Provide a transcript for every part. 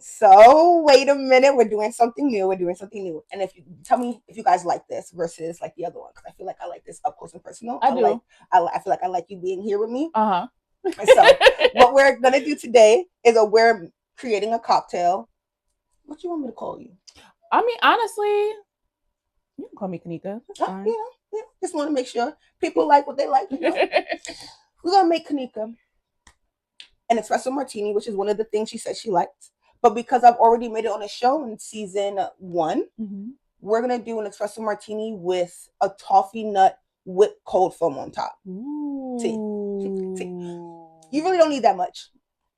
So wait a minute, we're doing something new. We're doing something new. And if you tell me if you guys like this versus like the other one, because I feel like I like this up close and personal. I do. I feel like I like you being here with me. Uh And so huh. what we're gonna do today is we're creating a cocktail. What do you want me to call you? I mean, honestly, you can call me Kanika. That's fine. Just want to make sure people like what they like. We're gonna make Kanika an espresso martini, which is one of the things she said she liked. But because I've already made it on a show in season one, mm-hmm. we're gonna do an espresso martini with a toffee nut whipped cold foam on top. Ooh. See, you really don't need that much.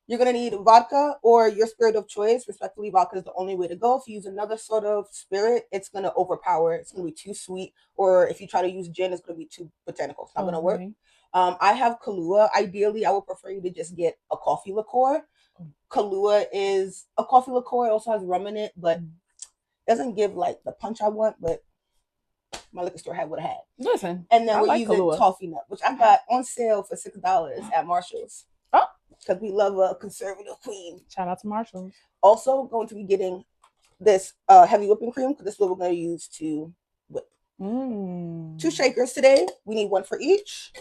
You're gonna need vodka or your spirit of choice. Respectfully, vodka is the only way to go. If you use another sort of spirit, it's gonna overpower. It's gonna be too sweet. Or if you try to use gin, it's gonna be too botanical. It's not gonna work. I have Kahlua. Ideally, I would prefer you to just get a coffee liqueur. Kahlua is a coffee liqueur. It also has rum in it, but doesn't give like the punch I want. But my liquor store would have had. Listen, and then we're using toffee nut, which I got on sale for $6 at Marshall's. Oh, because we love a conservative queen. Shout out to Marshall's. Also, going to be getting this heavy whipping cream because this is what we're going to use to whip. 2 shakers today. We need 1 for each.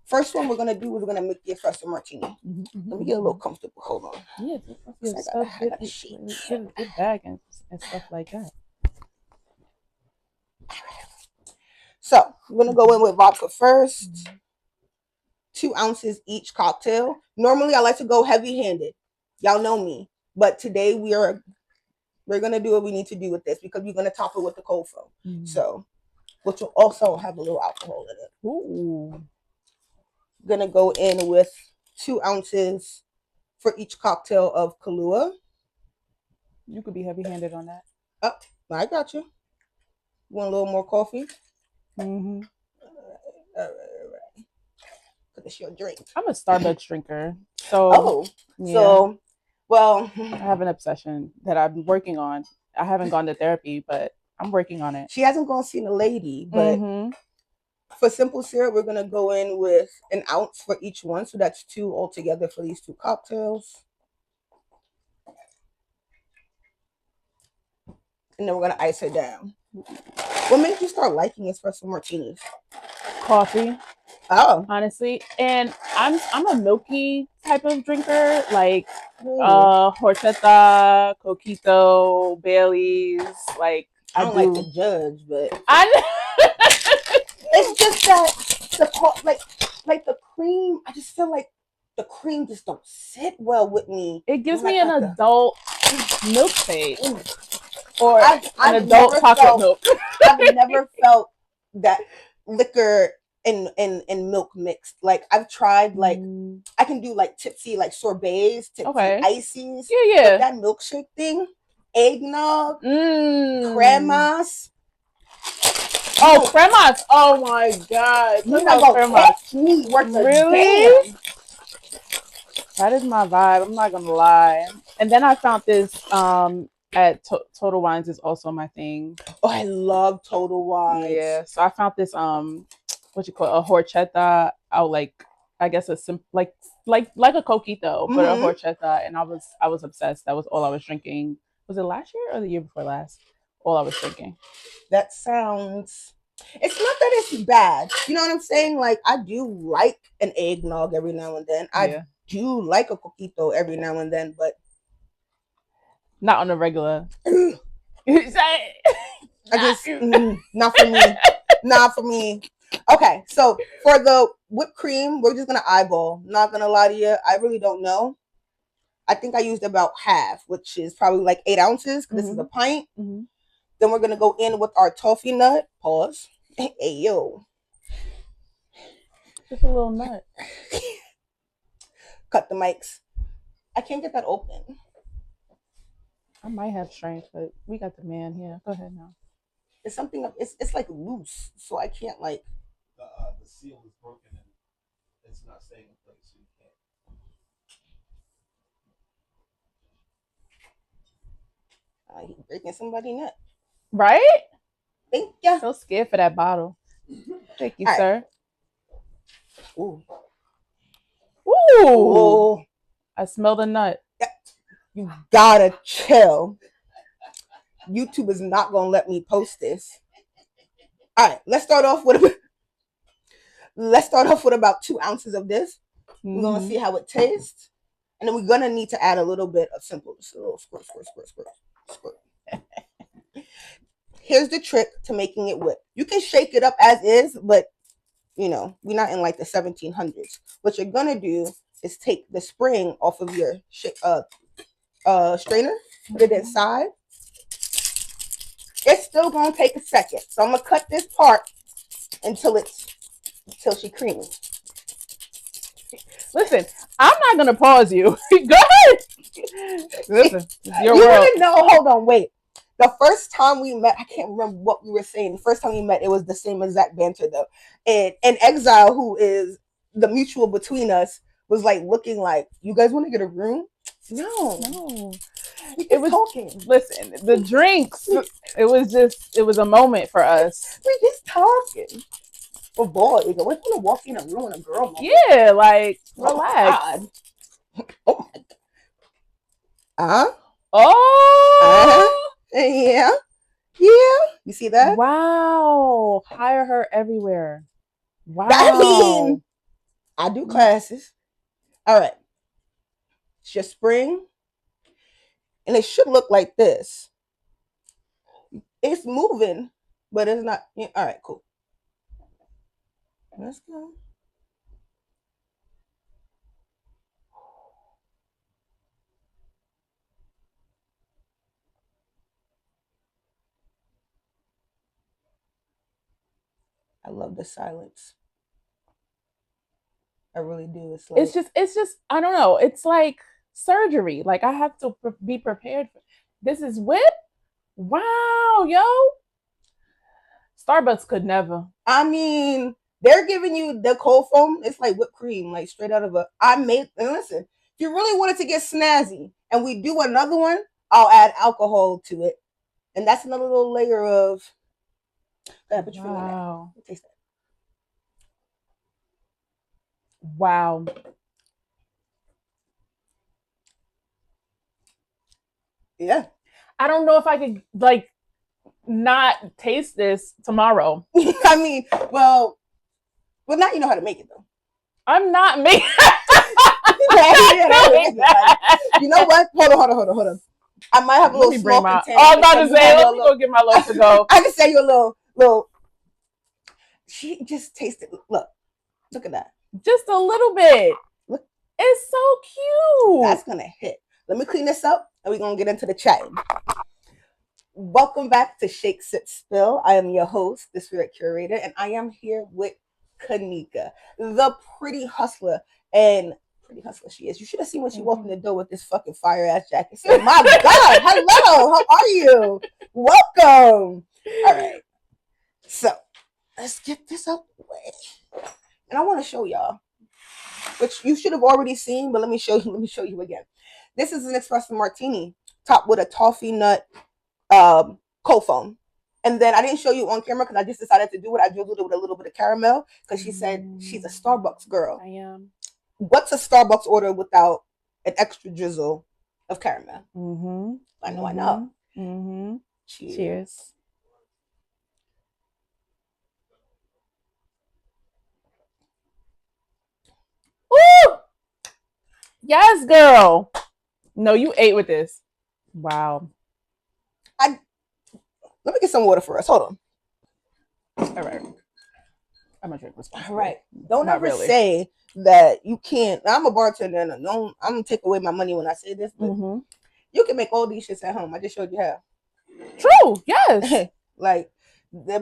First one we're going to do is we're going to make the espresso martini. Mm-hmm. Let me get a little comfortable. Hold on. Yeah, I got a sheet. Get bag and stuff like that. So we're going to go in with vodka first. Mm-hmm. 2 ounces each cocktail. Normally I like to go heavy-handed. Y'all know me. But today we're gonna do what we need to do with this because we're gonna top it with the cold foam. Mm. So, which will also have a little alcohol in it. Ooh. Gonna go in with 2 ounces for each cocktail of Kahlua. You could be heavy-handed on that. Oh, I got you. Want a little more coffee? Mm-hmm. All right. It's your drink. I'm a Starbucks drinker. So well, I have an obsession that I'm working on. I haven't gone to therapy, but I'm working on it. She hasn't gone seen a lady, but for simple syrup, we're gonna go in with 1 ounce for each one. So that's 2 altogether for these 2 cocktails. And then we're gonna ice her down. What made you start liking espresso martinis? Coffee. Oh, honestly, and I'm a milky type of drinker, like horchata, coquito, Bailey's. Like I don't like to judge, but it's just that like the cream. I just feel like the cream just don't sit well with me. It gives me an adult milkshake or an adult chocolate milk. I've never felt that liquor and milk mixed. Like I've tried, like I can do like tipsy, like sorbets, tipsy ices. Yeah. But that milkshake thing, eggnog, cremas. Oh, cremas! Oh my god! You not gonna catch me worth really? That is my vibe. I'm not gonna lie. And then I found this at Total Wines is also my thing. Oh, I love Total Wines. Yeah. So I found this what you call a horchata out, like I guess a like a coquito, but a horchata, and I was obsessed. That was all I was drinking. Was it last year or the year before last? All I was drinking. That sounds. It's not that it's bad. You know what I'm saying? Like I do like an eggnog every now and then. I do like a coquito every now and then, but not on a regular. I just not for me. Not for me. Okay, so for the whipped cream, we're just gonna eyeball. Not gonna lie to you, I really don't know. I think I used about half, which is probably like 8 ounces because this is a pint. Mm-hmm. Then we're gonna go in with our toffee nut. Pause. Hey yo. Just a little nut. Cut the mics. I can't get that open. I might have strength, but we got the man here. Go ahead now. It's something. It's like loose, so I can't like. The seal is broken and it's not staying in place, so you can't. He's breaking somebody's nut. Right? Thank you. So scared for that bottle. Thank you, all sir. Right. Ooh. I smell the nut. Yeah. You gotta chill. YouTube is not gonna let me post this. All right, let's start off with about 2 ounces of this. We're gonna see how it tastes, and then we're gonna need to add a little bit of simple, just a little squirt. Here's the trick to making it whip. You can shake it up as is, but you know we're not in like the 1700s. What you're gonna do is take the spring off of your strainer, put it inside. It's still gonna take a second, so I'm gonna cut this part until she creamy. Listen, I'm not gonna pause you. Go ahead. Listen, it's your You world. wanna know? Hold on, wait. The first time we met, I can't remember what we were saying. The first time we met, it was the same exact banter though. And Exile, who is the mutual between us, was like looking like, "You guys want to get a room?" No. It was talking. Listen, the drinks. It was a moment for us. We just talking. For boys, we want to walk in a room and a girl moment. Yeah, like relax. Oh my God. Oh. Yeah. You see that? Wow. Hire her everywhere. Wow. I mean, I do classes. All right. It's your spring. And it should look like this. It's moving, but it's not. Yeah, all right, cool. Let's go. I love the silence. I really do. It's just I don't know. It's like surgery. Like I have to be prepared for this. Is whip. Wow, yo. Starbucks could never. I mean, they're giving you the cold foam. It's like whipped cream, like straight out of a. And listen, if you really wanted to get snazzy, and we do another one, I'll add alcohol to it, and that's another little layer of. Wow. Taste that. Wow. Yeah. I don't know if I could like not taste this tomorrow. I mean, well, now you know how to make it though. I'm not making. You know what? Hold on. I might have a little small container. I'm about to say, let me go get my loaf to go. I can say you a little. She just tasted. Look at that. Just a little bit. Look. It's so cute. That's gonna hit. Let me clean this up, and we're gonna get into the chatting. Welcome back to Shake, Sit, Spill. I am your host, the Spirit Curator, and I am here with Kanika, the pretty hustler. And pretty hustler she is. You should have seen when she walked in the door with this fucking fire ass jacket. So, my God, hello, how are you? Welcome. All right. So, let's get this out the way. And I want to show y'all, which you should have already seen, but let me show you again. This is an espresso martini topped with a toffee nut cold foam. And then I didn't show you on camera because I just decided to do it. I drizzled it with a little bit of caramel because she said she's a Starbucks girl. I am. What's a Starbucks order without an extra drizzle of caramel? I know. Cheers. Woo! Yes, girl. No, you ate with this. Wow. Let me get some water for us. Hold on. All right. I'm gonna drink this one. All right. Don't ever say that you can't. I'm a bartender and I'm gonna take away my money when I say this, but you can make all these shits at home. I just showed you how. True. Yes. Like the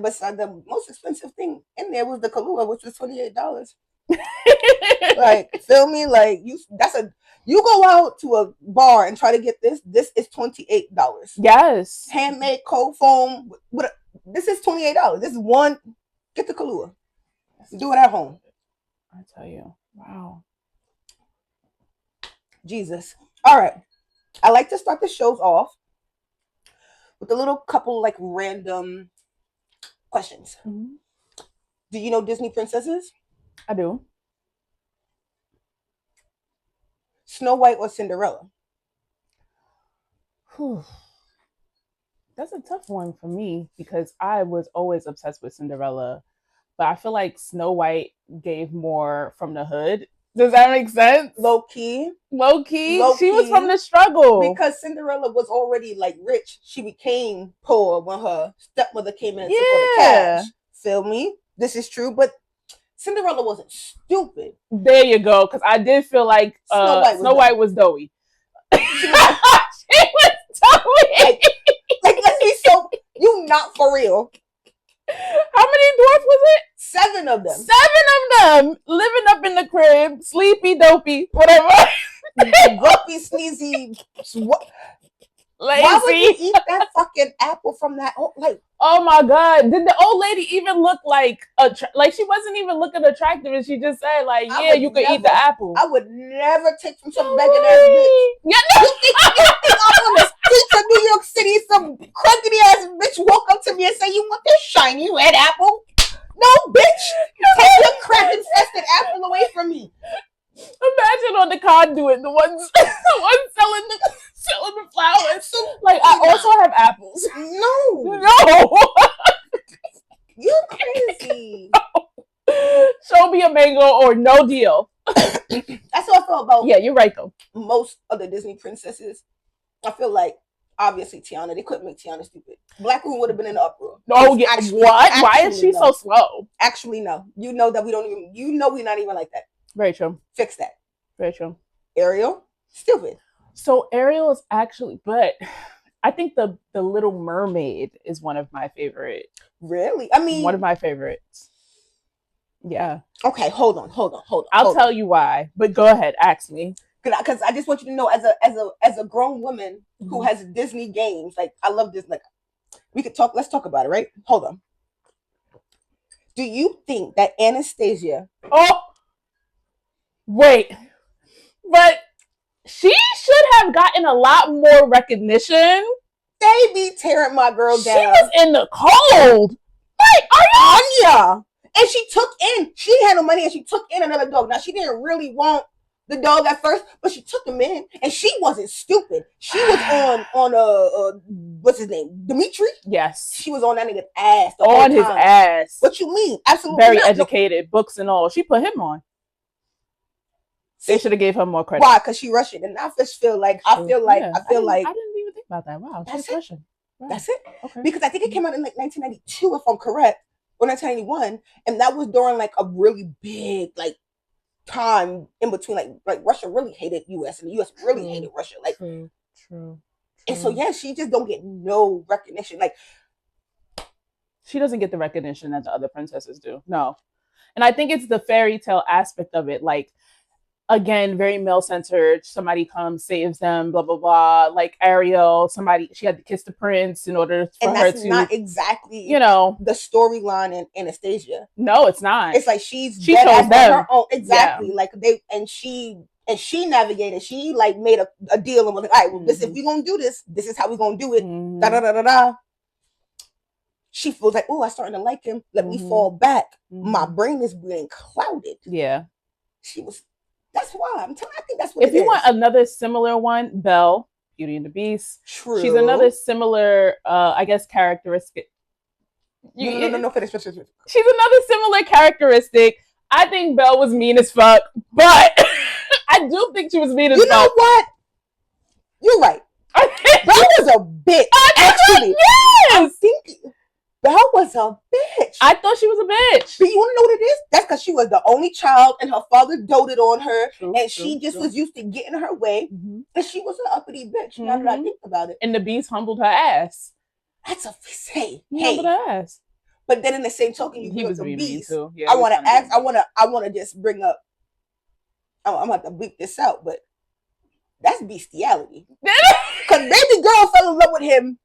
most expensive thing in there was the Kahlua, which was $28. Like, feel me? Like you go out to a bar and try to get this is $28. Yes. Handmade cold foam. This is $28. This is one. Get the Kahlua. Do it at home. I tell you. Wow. Jesus. All right. I like to start the shows off with a little couple like random questions. Do you know Disney princesses? I do. Snow White or Cinderella? Whew. That's a tough one for me because I was always obsessed with Cinderella, but I feel like Snow White gave more from the hood. Does that make sense? Low key. Low key, Low she was key. from the struggle. Because Cinderella was already like rich. She became poor when her stepmother came in and took all the Yeah. cash. Feel me? This is true. But Cinderella wasn't stupid. There you go. Because I did feel like Snow White was doughy. She was doughy. Like, let's be so. You not for real. How many dwarfs was it? 7 of them. 7 of them living up in the crib, sleepy, dopey, whatever. Grumpy, sneezy. Lazy. Why would you eat that fucking apple from that? Like, oh my god! Did the old lady even look like she wasn't even looking attractive, and she just said like, "Yeah, you could eat the apple." I would never take from some begging ass bitch. Yeah, You think I'm on the streets of New York City, some crunkety ass bitch walk up to me and say, "You want this shiny red apple?" No, bitch. Take your crack infested apple away from me. Imagine on the conduit, the ones selling the flowers. Like, I also have apples. No. You're crazy. Show me a mango or no deal. That's how I feel about. Yeah, you're right though. Most of the Disney princesses, I feel like obviously Tiana. They couldn't make Tiana stupid. Black woman would have been in an uproar. Oh yeah, what? Why is she so slow? Actually, no. You know that we don't even. You know we're not even like that. Very true. Fix that. Very true. Ariel, stupid. So Ariel is actually, but I think the Little Mermaid is one of my favorite. Really? I mean, one of my favorites. Yeah. Okay, hold on. I'll tell you why, but go ahead, ask me. Because I just want you to know, as a grown woman who has Disney games, like I love this. Like we could talk. Let's talk about it, right? Hold on. Do you think that Anastasia? Oh, wait, but she should have gotten a lot more recognition. They be tearing my girl down. She was in the cold. Like, Anya. And she had no money and she took in another dog. Now, she didn't really want the dog at first, but she took him in and she wasn't stupid. She was on what's his name? Dimitri? Yes. She was on that nigga's ass. On his ass. What you mean? Absolutely. Very educated, books and all. She put him on. They should have gave her more credit. Why? Because she Russian. And I just feel like, I didn't even think about that. Wow. That's it. Russian. Right. That's it. Okay. Because I think it came out in like 1992, if I'm correct. Or 1991, and that was during like a really big like time in between, like Russia really hated US and the US really hated Russia, like true. And so yeah, she just don't get no recognition. Like she doesn't get the recognition that the other princesses do. No, and I think it's the fairy tale aspect of it. Like again, very male centered. Somebody comes, saves them, blah blah blah. Like Ariel, she had to kiss the prince in order for her to. And that's not exactly, the storyline in Anastasia. No, it's not. It's like she chose them. Her own, exactly. Yeah. Like she navigated. She like made a deal and was like, all right, well, if we gonna do this, this is how we gonna do it. Da da da da da. She feels like, oh, I'm starting to like him. Let me fall back. My brain is being clouded. Yeah. She was. That's why I'm telling. I think that's what. If you want another similar one, Belle, Beauty and the Beast. True. She's another similar, I guess, characteristic. No. Finish. She's another similar characteristic. I think Belle was mean as fuck, but I do think she was mean as fuck. You know what? You're right. Belle was a bitch. Actually, yes. I'm thinking. Belle was a bitch. I thought she was a bitch. But you want to know what it is? That's because she was the only child and her father doted on her. She was used to getting her way. And she was an uppity bitch. Now that I think about it. And the Beast humbled her ass. That's a hey. Humbled her ass. But then in the same token, he was the Beast. Too. Yeah, I want to ask. I want to just bring up. I'm gonna have to bleep this out, but that's bestiality. Because baby girl fell in love with him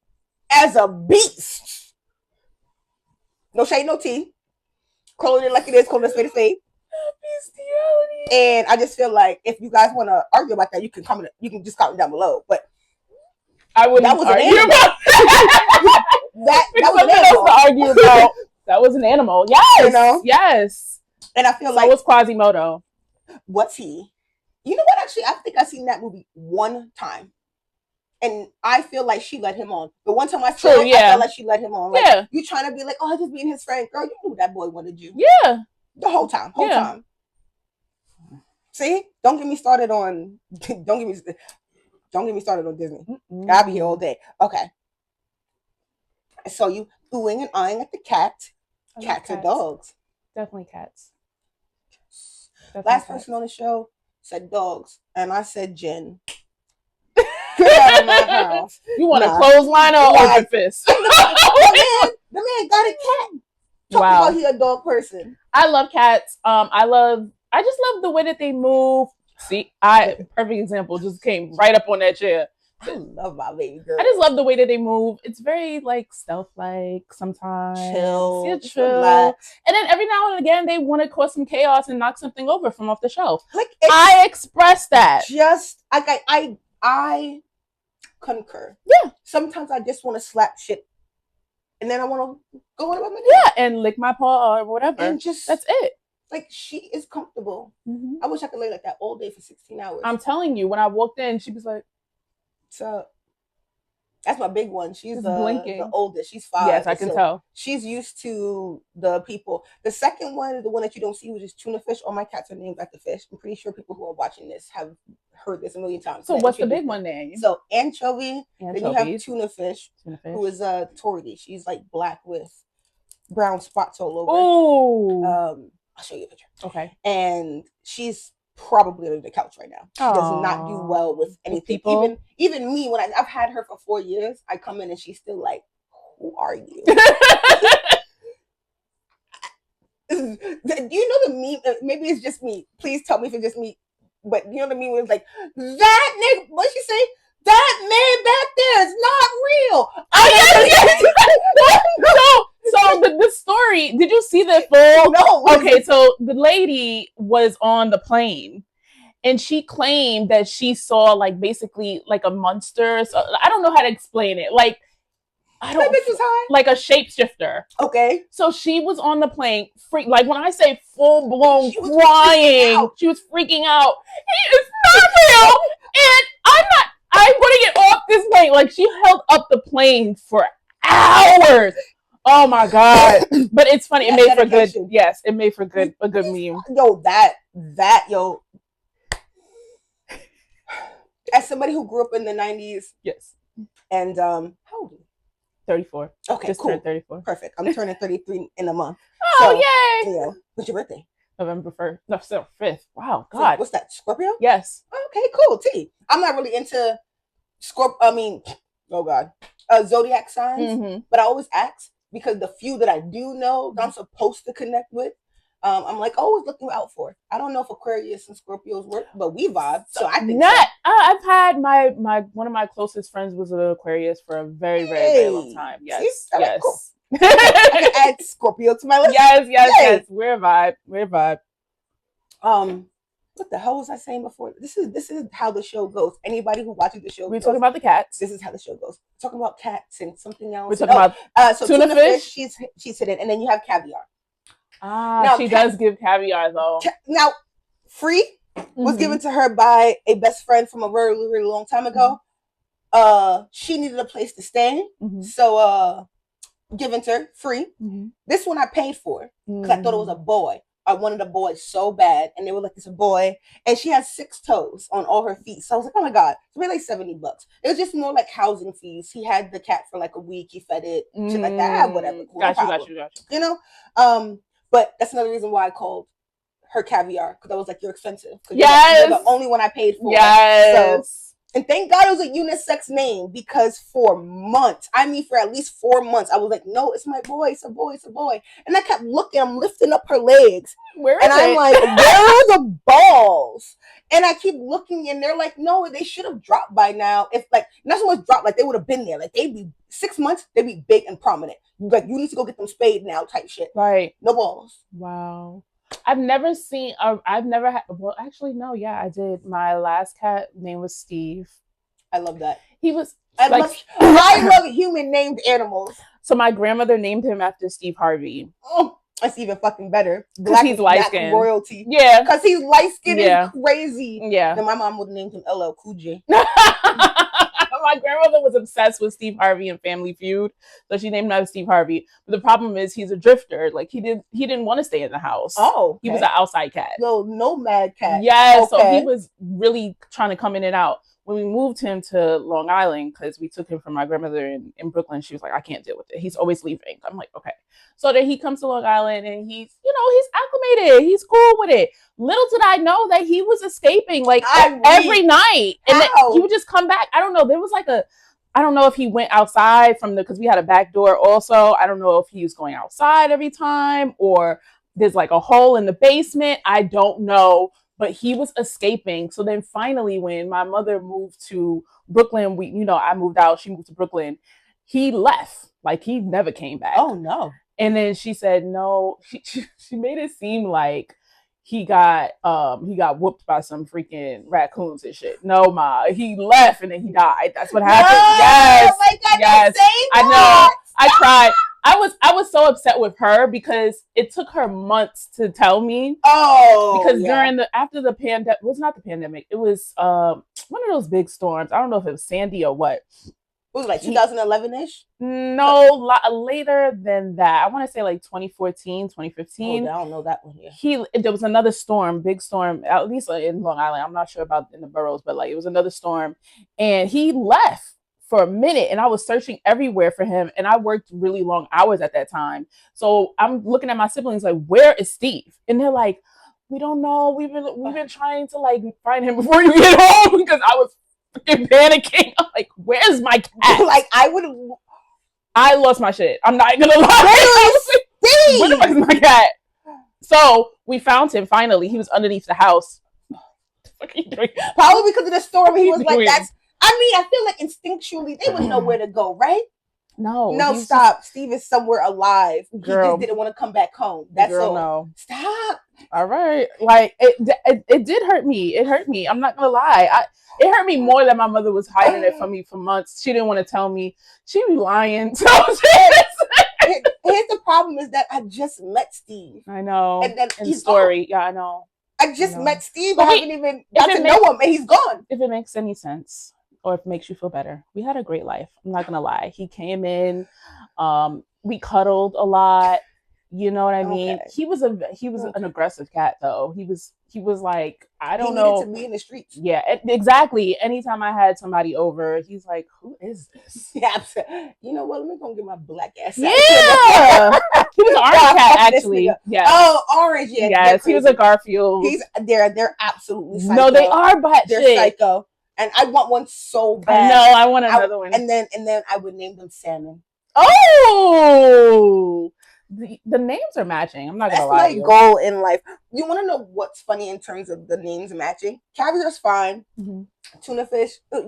as a beast. No shade, no tea. Calling it like it is, calling it a spade. Bestiality. And I just feel like if you guys want to argue about that, you can comment. You can just comment down below. But I wouldn't argue about that was an animal to argue about. That was an animal. Yes, yes. And I feel like was Quasimodo. What's he? You know what? Actually, I think I've seen that movie one time. And I feel like she led him on. The one time I True, saw it, I yeah. felt like she led him on. Like, Yeah. you trying to be like, oh, just being his friend. Girl, you knew that boy wanted you. Yeah. The whole time. Yeah. See? Don't get me started on don't get me started on Disney. I'll be here all day. Okay. I saw you oohing and eyeing at the cat. Cats or dogs? Definitely cats. Last person on the show said dogs, and I said Jen. Get out of my house. You want a clothesline or open fist? The man got a cat. Talk about he a dog person. I love cats. I just love the way that they move. See, perfect example just came right up on that chair. I love my baby girl. I just love the way that they move. It's very like stealth-like sometimes. Chill. Relax. And then every now and again they want to cause some chaos and knock something over from off the shelf. Like I express that. Just I concur. Yeah. Sometimes I just want to slap shit, and then I want to go on about my day. Yeah, and lick my paw or whatever. And just that's it. Like, she is comfortable. I wish I could lay like that all day for 16 hours. I'm telling you, when I walked in, she was like, so that's my big one. She's the oldest. She's 5. Yes, I can tell. She's used to the people. The second one is the one that you don't see, which is tuna fish. All my cats are named after fish. I'm pretty sure people who are watching this have heard this a million times. So what's the big one name? So anchovy. Then you have tuna fish. Who is Torty. She's like black with brown spots all over. Oh. I'll show you a picture. Okay. And she's probably under the couch right now. She does not do well with anything. Even me, when I've had her for 4 years, I come in and she's still like, who are you? Do you know the meme? Maybe it's just me. Please tell me if it's just me. But you know what I mean? When it's like, that nigga, what she say? That man back there is not real. So the story, did you see the full? No. Okay, so the lady was on the plane and she claimed that she saw like basically like a monster. So I don't know how to explain it. Like, I don't like a shapeshifter. Okay. So she was on the plane, like when I say full blown crying, she was freaking out. It's not real. And I'm going to get off this plane. Like, she held up the plane for hours. Oh my God. But it's funny. It made for good. Yes, it made for a good meme. Yo. As somebody who grew up in the 90s. Yes. And how old are you? 34. Okay, just cool. Turned 34. Perfect. I'm turning 33 in a month. Oh, yay. You know, what's your birthday? November 1st. No, still 5th. Wow, God. So, what's that, Scorpio? Yes. Okay, cool. T. I'm not really into zodiac signs, but I always ask because the few that I do know that I'm supposed to connect with, I'm like always looking out for. I don't know if Aquarius and Scorpios work, but we vibe. So I think I've had my one of my closest friends was an Aquarius for a very, very, very long time. Yes. See? Yes. Cool. I can add Scorpio to my list. Yes. We're a vibe. What the hell was I saying before? This is how the show goes. Anybody who watches the show, we're talking about the cats. This is how the show goes. We're talking about cats and something else. We're talking about so tuna fish. She's hidden, and then you have caviar. Now, she does give caviar though. Now, free was given to her by a best friend from a very, really long time ago. She needed a place to stay, so given to her free. This one I paid for because I thought it was a boy. I wanted a boy so bad, and they were like, "It's a boy," and she has 6 toes on all her feet. So I was like, "Oh my God!" It's really like $70. It was just more like housing fees. He had the cat for like a week. He fed it, shit like that. Whatever. Cool, got you. You know, but that's another reason why I called her caviar because I was like, "You're expensive." Yes, you're the only one I paid for. Yes. So, and thank God it was a unisex name because for months, for at least 4 months, I was like, no, it's my boy, it's a boy, it's a boy. And I kept looking, I'm lifting up her legs. I'm like, where are the balls? And I keep looking and they're like, no, they should have dropped by now. If like, not so much dropped, like they would have been there. Like they'd be 6 months, they'd be big and prominent. Like you need to go get them spayed now type shit. Right. No balls. Wow. I've never had, well, actually, no, yeah, I did. My last cat name was Steve. I love that. I love human named animals. So my grandmother named him after Steve Harvey. Oh, that's even fucking better. Because he's light skinned. Royalty. Yeah. Because he's light skinned and crazy. Yeah. Then my mom would have named him LL Cool J. My my grandmother was obsessed with Steve Harvey and Family Feud, so she named him Steve Harvey. But the problem is he's a drifter. Like he didn't want to stay in the house. Oh, okay. He was an outside cat. Little nomad cat. Yes, okay. So he was really trying to come in and out. When we moved him to Long Island, because we took him from my grandmother in Brooklyn, she was like, I can't deal with it. He's always leaving. I'm like, okay. So then he comes to Long Island and he's acclimated. He's cool with it. Little did I know that he was escaping like every night. And then he would just come back. I don't know. There was like I don't know if he went outside because we had a back door also. I don't know if he was going outside every time or there's like a hole in the basement. I don't know. But he was escaping. So then finally, when my mother moved to Brooklyn, I moved out, she moved to Brooklyn, he left. Like he never came back. Oh no. And then she said, no, she made it seem like he got whooped by some freaking raccoons and shit. No, ma, he left and then he died. That's what happened. No! Yes. Oh my God, yes. I know. That. I cried. I was so upset with her because it took her months to tell me. Oh, because after the pandemic, it was not the pandemic. It was one of those big storms. I don't know if it was Sandy or what. Was it like 2011-ish? No, later than that. I want to say like 2014, 2015. Oh, I don't know that one. Yeah. There was another storm, big storm, at least in Long Island. I'm not sure about in the boroughs, but like it was another storm. And he left for a minute and I was searching everywhere for him. And I worked really long hours at that time. So I'm looking at my siblings like, where is Steve? And they're like, we don't know. We've been trying to like find him before you get home because I was fucking panicking. I'm like, where's my cat? Like I lost my shit. I'm not gonna lie. Where the fuck is my cat? So we found him finally. He was underneath the house. What are you doing? Probably because of the storm. He was like, I feel like instinctually they would know where to go, right? No, stop. Steve is somewhere alive. Girl, he just didn't want to come back home. That's all. No. Stop. All right. Like it did hurt me. It hurt me. I'm not gonna lie. It hurt me more that my mother was hiding it from me for months. She didn't want to tell me. She was lying. So here's the problem is that I just met Steve. I know. And then he's story. Yeah, I know. I just met Steve. I haven't even got to know him, and he's gone. If it makes any sense, or if it makes you feel better, we had a great life. I'm not gonna lie. He came in. We cuddled a lot. You know what I mean? Okay. He was an aggressive cat though. He was like, I don't know. He needed to be in the streets. Yeah, exactly. Anytime I had somebody over, he's like, who is this? Yeah, you know what? Let me go get my black ass. Yeah. He was an orange cat actually. Yeah. Oh, orange. Yeah. Yes, he was a Garfield. They're absolutely psycho. No, they are, but they're psycho. And I want one so bad. No, I want another one. And then I would name them Salmon. Oh, the names are matching. I'm not gonna lie. That's my goal in life. You want to know what's funny in terms of the names matching? Caviar's fine. Mm-hmm. Tuna fish, I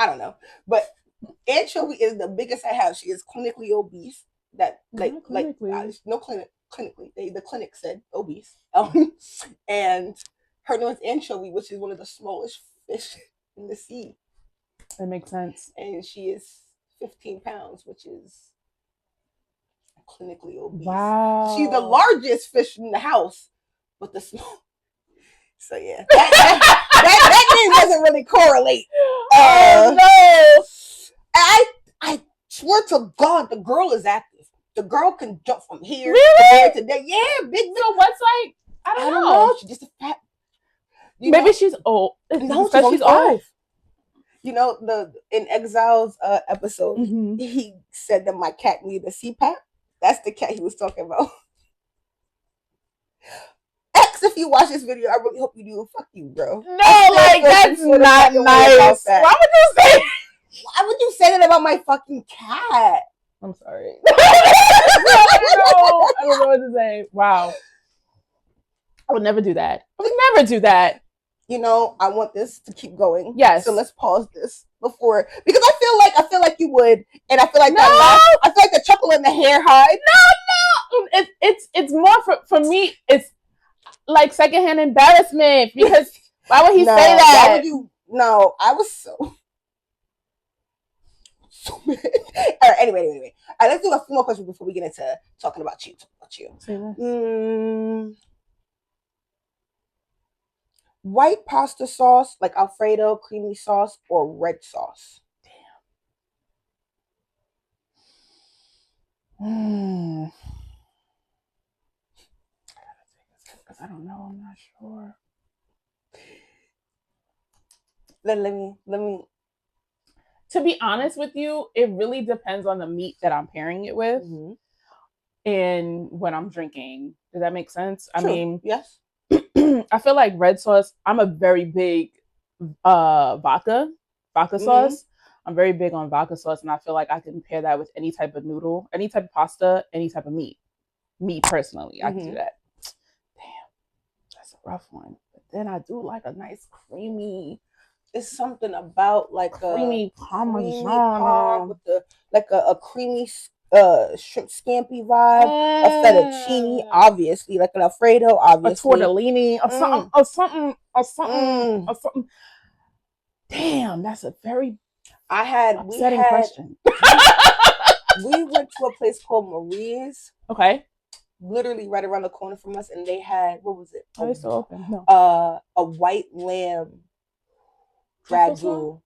don't know. But anchovy is the biggest I have. She is clinically obese. That no clinically. The clinic said obese. And her name is anchovy, which is one of the smallest fish in the sea. That makes sense. And she is 15 pounds, which is clinically obese. Wow. She's the largest fish in the house, but the small. So yeah, that name doesn't really correlate. No. I swear to God, the girl is active. The girl can jump from here to there. Yeah, big. So what's like? I don't know. She's just a fat. Maybe she's old. No, she's old. You know, in Exile's episode, he said that my cat needed a CPAP. That's the cat he was talking about. X, if you watch this video, I really hope you do. Fuck you, bro. No, like that's not nice. Why would you say that about my fucking cat? I'm sorry. I don't know what to say. Wow. I would never do that. You know, I want this to keep going. Yes. So let's pause this because I feel like you would, and I feel like that laugh, I feel like the chuckle and the hair hide. No. It's more for me. It's like secondhand embarrassment because why would he say that? Why would you? No, I was so mad. All right. Anyway. All right, let's do a few more questions before we get into talking about you. Say that. White pasta sauce, like Alfredo, creamy sauce, or red sauce? Because I don't know. I'm not sure. Let me. To be honest with you, it really depends on the meat that I'm pairing it with Mm-hmm. and when I'm drinking. Does that make sense? True. I mean, Yes. I feel like red sauce. I'm a very big vodka sauce. I'm very big on vodka sauce, and I feel like I can pair that with any type of noodle, any type of pasta, any type of meat. Me personally, I can do that. Damn, that's a rough one. But then I do like a nice creamy. It's something about like creamy a parmesan parm with the like a creamy shrimp scampi vibe, a fettuccine, obviously, like an Alfredo, obviously, a tortellini, or something. Damn, that's a very upsetting question. We went to a place called Marie's. Okay. Literally right around the corner from us, and they had, what was it? Are they still open? No. A white lamb ragu.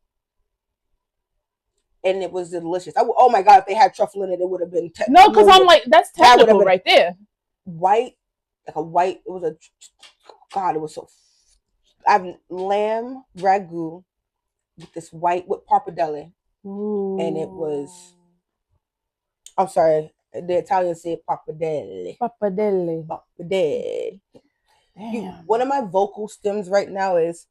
And it was delicious. Oh my god, if they had truffle in it, it would have been no, because I'm like, that's technical that right there. White, like a white. It was God. It was so. I've lamb ragu with this white with pappardelle, and it was. I'm sorry, the Italians say pappardelle. Pappardelle. One of my vocal stems right now is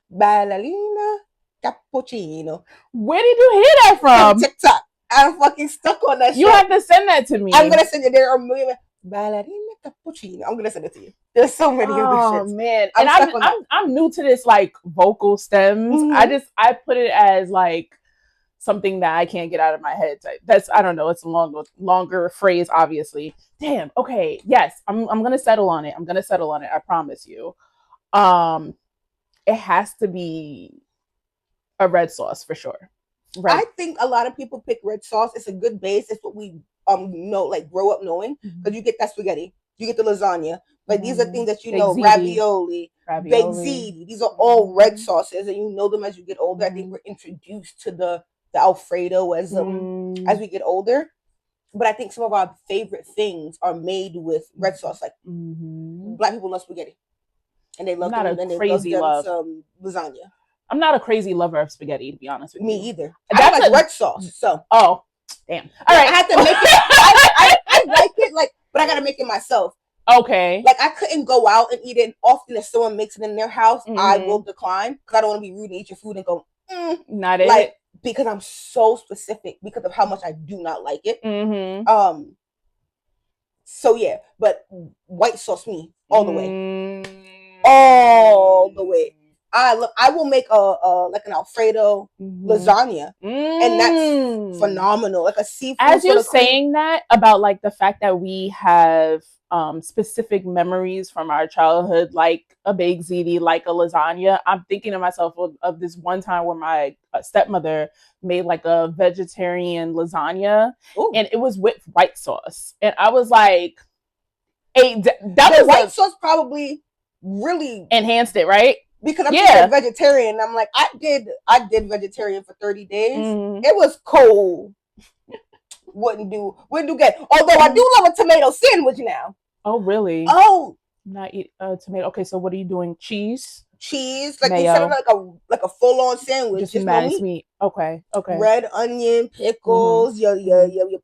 ballerina cappuccino. Where did you hear that from? TikTok. I'm fucking stuck on that shit. You have to send that to me. I'm gonna send it. There are a million ballerina cappuccino. I'm gonna send it to you. There's so many of these shits. Oh man, and I'm new to this like vocal stems. I put it as like something that I can't get out of my head. That's, I don't know. It's a longer phrase, obviously. Damn. Okay. Yes, I'm gonna settle on it. I promise you. It has to be a red sauce for sure. I think a lot of people pick red sauce. It's a good base. It's what we know, like grow up knowing, because you get that spaghetti, you get the lasagna. Like these are things that you know, ravioli, baked ziti. These are all red sauces, and you know them as you get older. I think we're introduced to the Alfredo as we get older. But I think some of our favorite things are made with red sauce. Like black people love spaghetti, and they love them, and they love some lasagna. I'm not a crazy lover of spaghetti, to be honest with you. Me either. I like red sauce. So damn. All right, I have to make it. I like it, like, but I gotta make it myself. Okay. Like I couldn't go out and eat it. And often, if someone makes it in their house, I will decline because I don't want to be rude and eat your food and go, not it. Like, because I'm so specific because of how much I do not like it. So yeah, but white sauce me all the way, all the way. I will make a like an Alfredo lasagna, and that's phenomenal. Like a seafood. As you're saying that about like the fact that we have specific memories from our childhood, like a baked ziti, like a lasagna, I'm thinking to myself of this one time where my stepmother made like a vegetarian lasagna, and it was with white sauce, and I was like, "Hey, that was white sauce probably really enhanced it, right?" Because I'm vegetarian. I'm like, I did vegetarian for 30 days. It was cold. Wouldn't do good. Although I do love a tomato sandwich now. Oh, really? Oh, not eat tomato. Okay, so what are you doing? Cheese, like mayo. Instead of like a full on sandwich, just nice meat. Okay. Red onion, pickles, your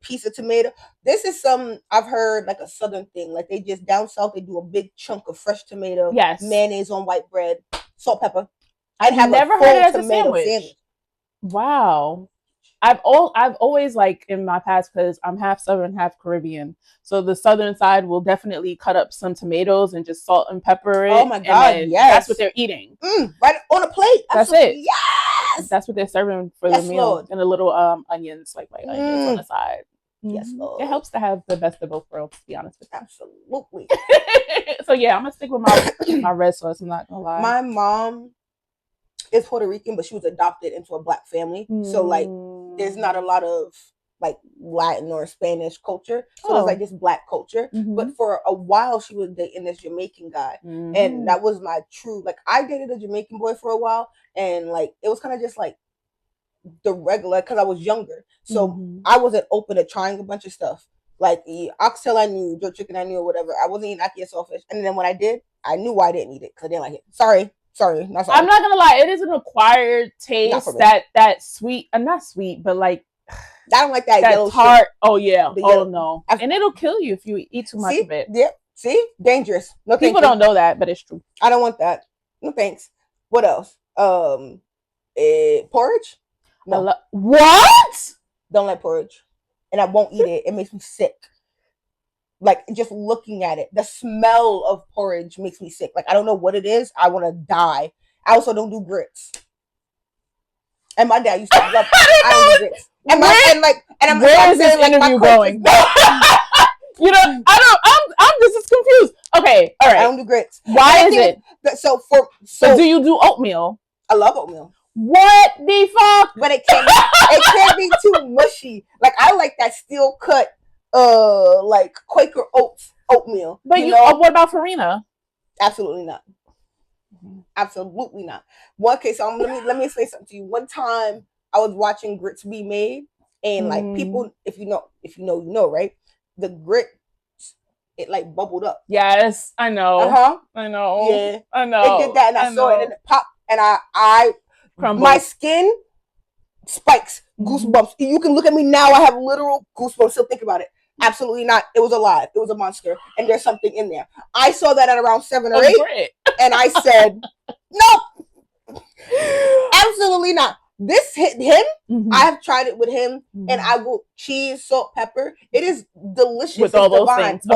piece of tomato. This is I've heard like a southern thing. Like they just down south, they do a big chunk of fresh tomato, mayonnaise on white bread, salt, pepper. I've never heard it as a sandwich. Wow. I've always, like, in my past, because I'm half Southern, half Caribbean, so the Southern side will definitely cut up some tomatoes and just salt and pepper it. Oh my god, yes, that's what they're eating, right on a plate. That's it. Yes, that's what they're serving for the meal, Lord. And the little onions, like white onions on the side. Yes, Lord. It helps to have the best of both worlds, to be honest with you. Absolutely. So yeah, I'm gonna stick with my red sauce. I'm not gonna lie. My mom is Puerto Rican, but she was adopted into a black family, so like there's not a lot of like Latin or Spanish culture. So it was like this black culture. Mhm. But for a while she was dating this Jamaican guy. Mhm. And that was my true, like I dated a Jamaican boy for a while, and like it was kind of just like the regular, because I was younger. So I wasn't open to trying a bunch of stuff. Like the oxtail I knew, jerk chicken I knew, or whatever. I wasn't eating ackee saltfish. And then when I did, I knew why I didn't eat it, because I didn't like it. Sorry, not sorry. I'm not gonna lie, it is an acquired taste that sweet, not sweet, but like I don't like that yellow tart. shit. Oh yeah, yellow. No, and it'll kill you if you eat too much of it. Yeah, see, dangerous. No, people don't know that, but it's true. I don't want that. No thanks. What else? Porridge. No. What? Don't like porridge, and I won't eat it. It makes me sick. Like just looking at it, the smell of porridge makes me sick. Like I don't know what it is. I want to die. I also don't do grits. And my dad used to love. I don't do grits. And where is this interview going? You know, I'm just as confused. Okay, all right. I don't do grits. Why is it? So do you do oatmeal? I love oatmeal. What the fuck? But it can't be too mushy. Like I like that steel cut, like Quaker Oats oatmeal. But you know? What about farina? Absolutely not. Absolutely not. One case, so let me say something to you. One time I was watching grits be made, and like people, if you know, you know, right? The grit, it like bubbled up. Yes, I know. I know. Yeah, I know. It did that, and I saw it, and it popped, and I crumbled. My skin spikes, goosebumps. You can look at me now. I have literal goosebumps. Still think about it. Absolutely not. It was alive. It was a monster, and there's something in there. I saw that at around 7 or 8, and I said, "Nope, absolutely not." This hit him. I have tried it with him, and I will cheese, salt, pepper. It is delicious with all those things.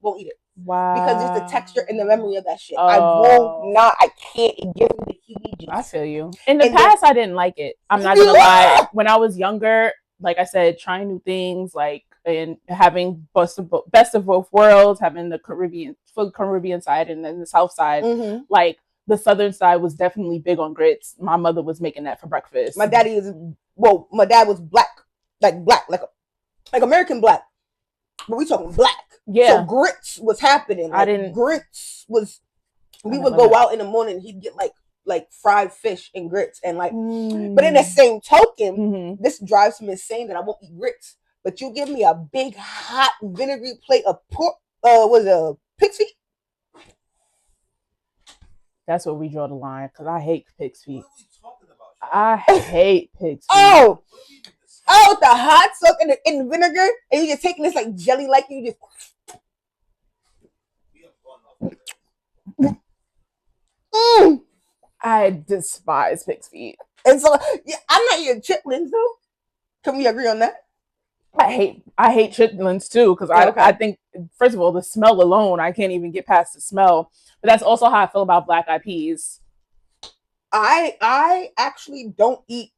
Won't eat it. Wow. Because it's the texture and the memory of that shit. I will not. I can't. It gives me the heebie-jeebies. I feel you. In the past, I didn't like it. I'm not gonna lie. When I was younger, like I said, trying new things, like and having best of both worlds, having the Caribbean side and then the South side, like. The Southern side was definitely big on grits. My mother was making that for breakfast. My dad was black, like American black, but we talking black. Yeah. So grits was happening. Like, grits was. We would go out in the morning. He'd get like fried fish and grits, and like. But in the same token, this drives him insane that I won't eat grits. But you give me a big hot vinegary plate of pork. Was a pig's feet. That's where we draw the line, because I hate pig's feet. What are we talking about? I hate pig's feet. Oh, the hot sauce in vinegar, and you just taking this like jelly, like you just. I despise pig's feet. And so, yeah, I'm not eating chitlins though. Can we agree on that? I hate chitlins too, because I think, first of all, the smell alone, I can't even get past the smell. But that's also how I feel about black eyed peas. I actually don't eat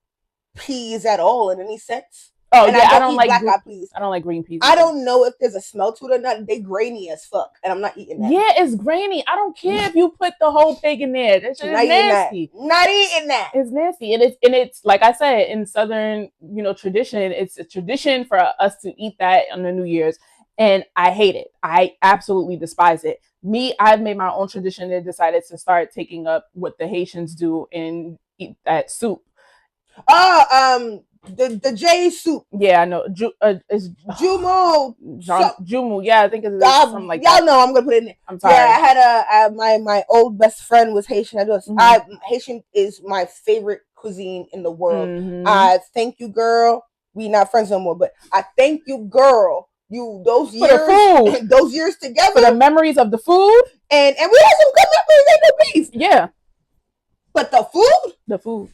peas at all in any sense. Oh, and yeah, I don't like black eyed peas. I don't like green peas. I don't know if there's a smell to it or not. They grainy as fuck, and I'm not eating that. Yeah, it's grainy. I don't care if you put the whole pig in there. That's just nasty. Not eating that. It's nasty, and it's like I said, in Southern, tradition. It's a tradition for us to eat that on the New Year's, and I hate it. I absolutely despise it. I've made my own tradition and decided to start taking up what the Haitians do and eat that soup. The J soup. Yeah, I know. It's Jumo. Jumu. Yeah, I think it's something like that. Y'all know I'm gonna put it in there. I'm sorry. Yeah, I had my old best friend was Haitian. Haitian is my favorite cuisine in the world. I thank you, girl. We not friends no more, but I thank you, girl. Those years together, for the memories of the food, and we had some good memories. Ain't no beef. Yeah, but the food.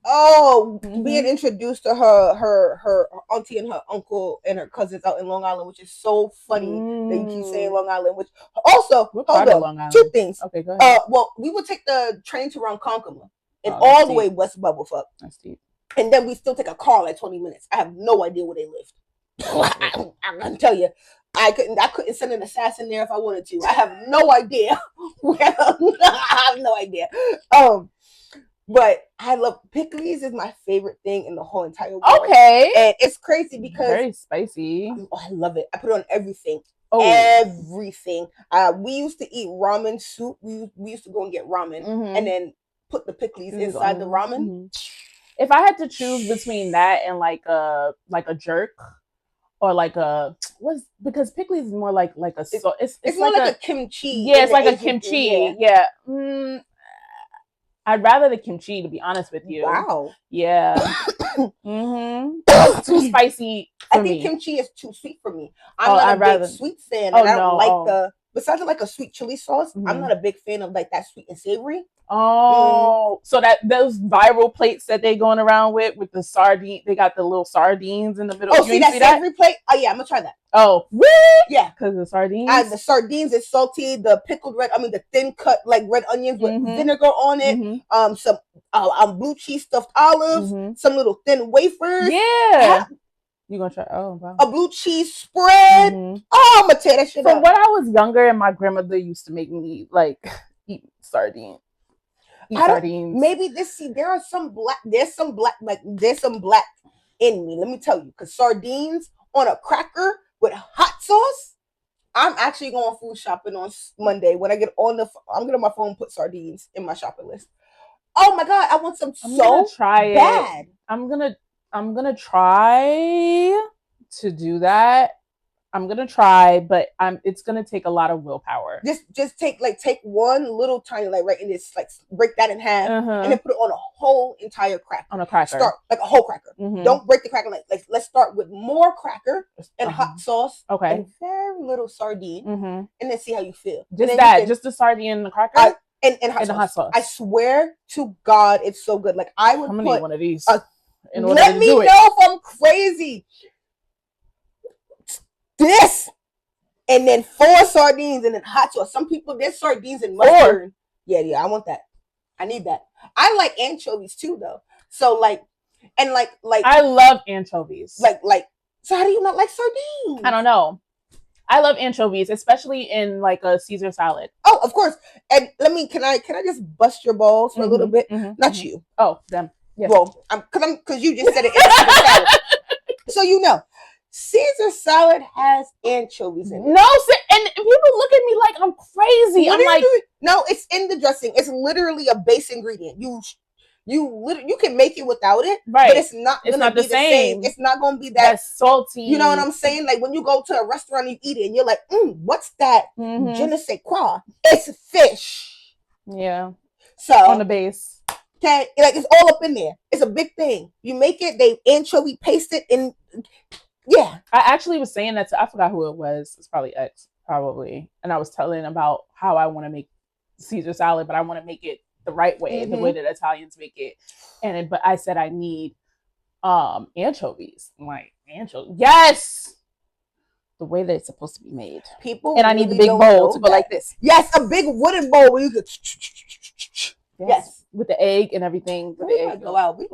Oh, being introduced to her auntie and her uncle and her cousins out in Long Island, which is so funny that you keep saying Long Island. Which also, hold on, 2 things. Okay, go ahead. Well, we would take the train to Ronkonkoma and all the way west Bubblefuck. That's deep. And then we still take a car like 20 minutes. I have no idea where they lived. I can tell you, I couldn't send an assassin there if I wanted to. I have no idea. I have no idea. But I love pickles is my favorite thing in the whole entire world. Okay. And it's crazy because very spicy. I love it. I put it on everything. Oh. Everything. We used to eat ramen soup. We used to go and get ramen and then put the pickles inside the ramen. If I had to choose between that and like a jerk or like a because pickles is more like a it's more like a kimchi. Yeah, it's like a kimchi. Yeah. I'd rather the kimchi, to be honest with you. Wow. Yeah. It's too spicy for me. I think kimchi is too sweet for me. I'm not a big sweet fan. And I don't like besides like a sweet chili sauce, I'm not a big fan of like that sweet and savory. Oh, so that those viral plates that they going around with the sardine, they got the little sardines in the middle. Oh, see that savory plate? Oh yeah, I'm gonna try that. Oh, really? Yeah, because the sardines. The sardines is salty. The pickled the thin cut like red onions with vinegar on it. Some blue cheese stuffed olives. Some little thin wafers. Yeah. You gonna try? Oh, wow. A blue cheese spread. Oh, I'm gonna tear that shit From up. when I was younger, and my grandmother used to make me like eat sardines. Maybe there's some black in me. Let me tell you, because sardines on a cracker with hot sauce. I'm actually going food shopping on Monday. When I get on I'm gonna on my phone put sardines in my shopping list. Oh my god, I want some bad. I'm gonna try to do that. I'm gonna try, but it's gonna take a lot of willpower. Just take one little tiny right in this break that in half and then put it on a whole entire cracker. On a cracker. Start like a whole cracker. Don't break the cracker. Let's start with more cracker and hot sauce. Okay. And very little sardine, and then see how you feel. Just the sardine and the cracker. And hot sauce. I swear to God, it's so good. Like I would I'm gonna need one of these. Let me know if I'm crazy. This and then 4 sardines and then hot sauce. Some people there's sardines and mustard. Yeah, I want that. I need that. I like anchovies too, though. So like I love anchovies. So how do you not like sardines? I don't know. I love anchovies, especially in like a Caesar salad. Oh, of course. And can I just bust your balls for a little bit? Not you. Oh, them. Yeah. Well, because you just said it in Caesar salad. So you know. Caesar salad has anchovies in it. No, and people look at me like I'm crazy. I'm like, no, it's in the dressing. It's literally a base ingredient. You can make it without it, right? But it's not the same. It's not gonna be that salty. You know what I'm saying? Like when you go to a restaurant and you eat it, and you're like, what's that? Je ne sais quoi? It's fish. Yeah. So on the base. Okay, it's all up in there. It's a big thing. You make it, they anchovy paste it in. Yeah. I actually was saying that I forgot who it was. It's probably X, probably. And I was telling about how I want to make Caesar salad, but I want to make it the right way, the way that Italians make it. But I said I need anchovies. I'm like, anchovies. Yes! The way that it's supposed to be made. And I need the big bowl to go like this. Yes, a big wooden bowl where you could. Yes. With the egg and everything. With the egg. Go out. We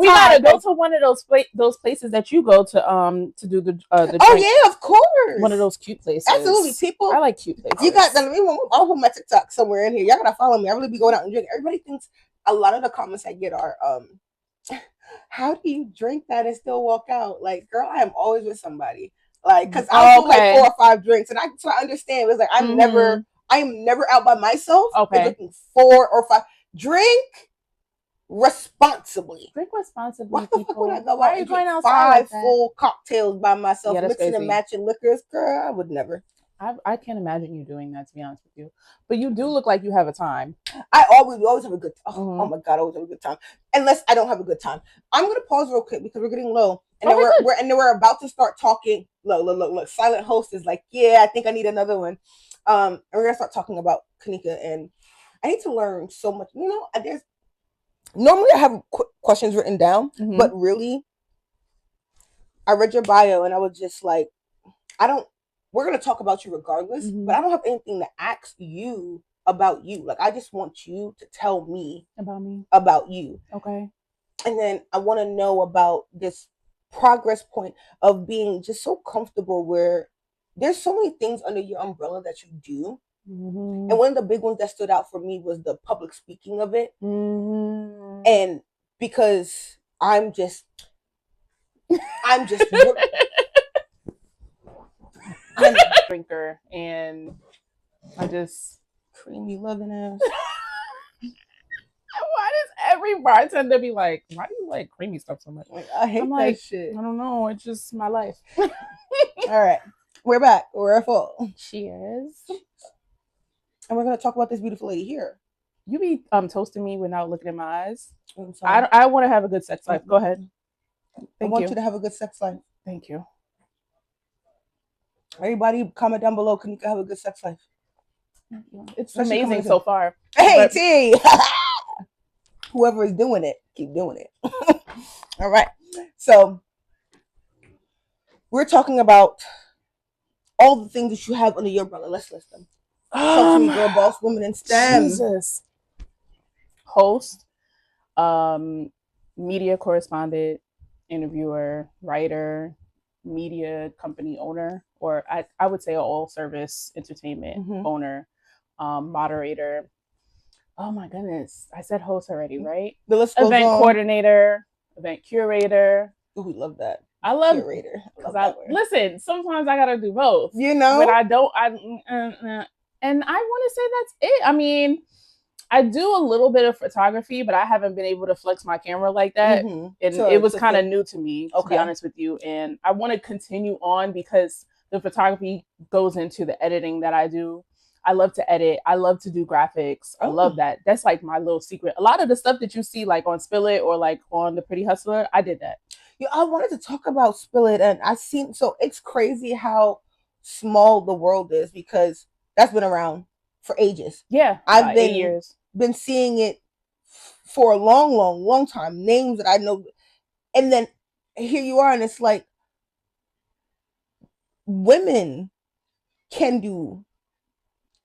gotta go to one of those places that you go to do the oh yeah, of course. One of those cute places. Absolutely, people. I like cute places. You got I'll put my TikTok somewhere in here. Y'all gotta follow me. I really be going out and drink. Everybody thinks a lot of the comments I get are how do you drink that and still walk out? Like, girl, I am always with somebody. Like, because I'll do like 4 or 5 drinks, and I understand. It's like I am never out by myself. Okay, drinking 4 or 5. Drink responsibly. Drink responsibly. Why the fuck would I go Why out are you and going drink outside 5 full cocktails by myself, mixing crazy. and matching liquors? Girl, I would never. I can't imagine you doing that, to be honest with you. But you do look like you have a time. I always have a good time. Oh my God, I always have a good time. Unless I don't have a good time. I'm gonna pause real quick because we're getting low. And then we're about to start talking. Look. Silent host is like, yeah, I think I need another one. And we're gonna start talking about Kanika, and I need to learn so much. You know, normally I have questions written down, but really, I read your bio and I was just like, we're going to talk about you regardless, but I don't have anything to ask you about you. Like, I just want you to tell me about you. Okay. And then I want to know about this progress point of being just so comfortable where there's so many things under your umbrella that you do Mm-hmm. And one of the big ones that stood out for me was the public speaking of it. Mm-hmm. And because I'm just I'm drinker, and I just creamy loving ass. why does every bartender be like, why do you like creamy stuff so much? Like, I hate I'm that like, shit. I don't know, it's just my life. All right, we're back. We're full. Cheers. And we're gonna talk about this beautiful lady here. You be toasting me without looking in my eyes. I'm sorry. I want to have a good sex life. Go ahead. I Thank want you. you to have a good sex life. Thank you. Everybody, comment down below. Can you have a good sex life? Thank you. It's Especially amazing coming so far. Hey, But- T. Whoever is doing it, keep doing it. All right. So we're talking about all the things that you have under your umbrella. Let's list them. Talk to me, girl, boss, woman in STEM. Jesus. Host, media correspondent, interviewer, writer, media company owner, or I would say all service entertainment owner, moderator. Oh my goodness. I said host already, right? The list goes Event on. coordinator, event curator. Ooh, we love that. I love Curator. listen, sometimes I gotta do both. You know? When I don't, and I want to say that's it. I mean, I do a little bit of photography, but I haven't been able to flex my camera like that. And it was kind of new to me, to be honest with you. And I want to continue on because the photography goes into the editing that I do. I love to edit. I love to do graphics. I love that. That's like my little secret. A lot of the stuff that you see like on Spill It or like on The Pretty Hustler, I did that. Yeah, I wanted to talk about Spill It, and I seen, so it's crazy how small the world is because that's been around for ages. Yeah, I've been 8 years. Been seeing it for a long time. Names that I know, and then here you are, and it's like women can do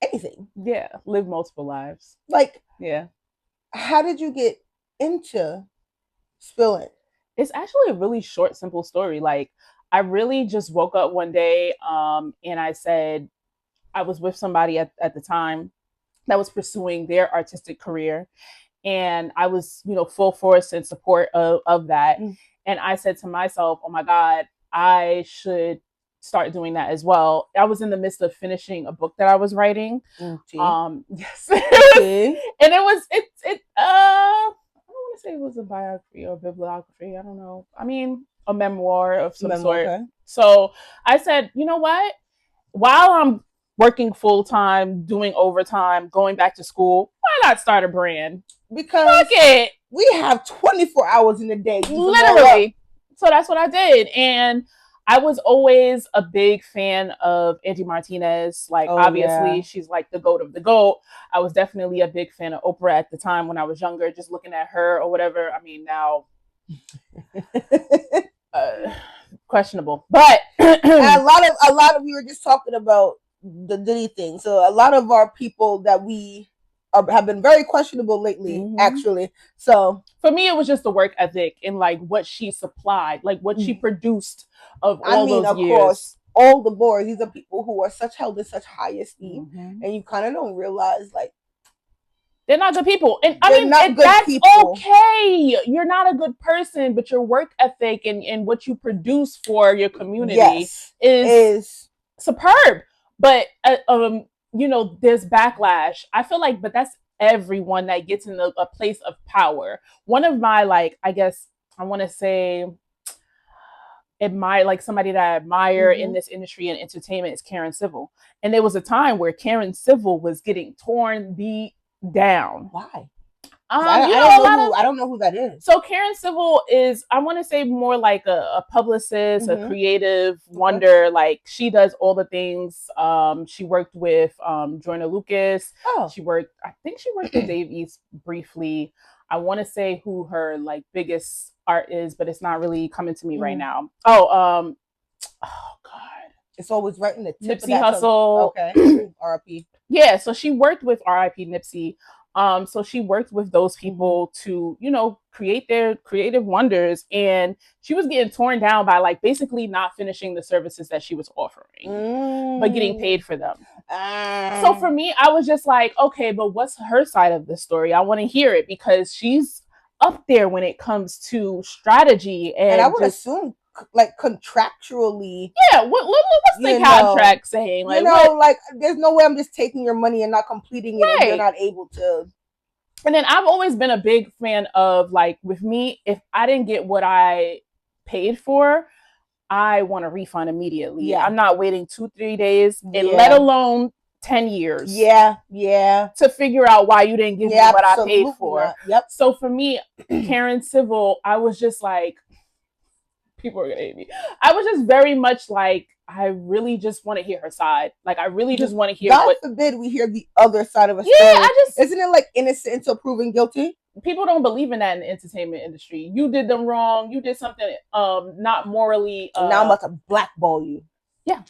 anything. Yeah, live multiple lives. Like, yeah. How did you get into Spill It? It's actually a really short, simple story. Like, I really just woke up one day, and I said, I was with somebody at the time that was pursuing their artistic career. And I was, full force and support of that. And I said to myself, oh my God, I should start doing that as well. I was in the midst of finishing a book that I was writing. Yes. And I don't want to say it was a biography or bibliography. I don't know. I mean, a memoir of some sort. Okay. So I said, you know what? While I'm working full time, doing overtime, going back to school, why not start a brand? Because we have 24 hours in a day. Literally. So that's what I did. And I was always a big fan of Angie Martinez. Like, obviously, she's like the GOAT of the GOAT. I was definitely a big fan of Oprah at the time when I was younger, just looking at her or whatever. I mean, now, questionable. But a lot of you were just talking about the Diddy thing. So a lot of our people that we have been very questionable lately, actually. So for me, it was just the work ethic and like what she supplied, like what she produced of all those years. Of course, all the boys, these are people who are held in such high esteem, and you kind of don't realize like they're not good people. And I mean, that's people. Okay. You're not a good person, but your work ethic and what you produce for your community is superb. But there's backlash. I feel like, but that's everyone that gets in a place of power. One of my, like, I guess I want to say, somebody that I admire in this industry and entertainment is Karen Civil. And there was a time where Karen Civil was getting beat down. Why? I don't know who that is. So Karen Civil is, I want to say, more like a publicist, a creative wonder. Like, she does all the things. She worked with Joyner Lucas. I think she worked with Dave East briefly. I want to say who her like biggest art is, but it's not really coming to me right now. Oh God. It's always right in the tip Nipsey Hussle. Okay. R.I.P. Yeah, so she worked with R.I.P. Nipsey. So she worked with those people to, create their creative wonders. And she was getting torn down by like basically not finishing the services that she was offering, but getting paid for them. So for me, I was just like, okay, but what's her side of the story? I want to hear it because she's up there when it comes to strategy and I would just assume like contractually. yeah. What's the You contract saying? Like what? like there's no way I'm just taking your money and not completing it, and you're Right. not able to. And then I've always been a big fan of like with me, if I didn't get what I paid for, I want a refund immediately. Yeah. I'm not waiting 2-3 days, and Yeah. let alone 10 years. Yeah. To figure out why you didn't give me what I paid for. Not. Yep. So for me, Karen Civil, I was just like, people are gonna hate me. I was just very much like, I really just want to hear her side. Like I really just want to hear. God forbid we hear the other side of a story. Yeah, isn't it like innocent until proven guilty? People don't believe in that in the entertainment industry. You did them wrong. You did something not morally. Now I'm about to blackball you. Yeah.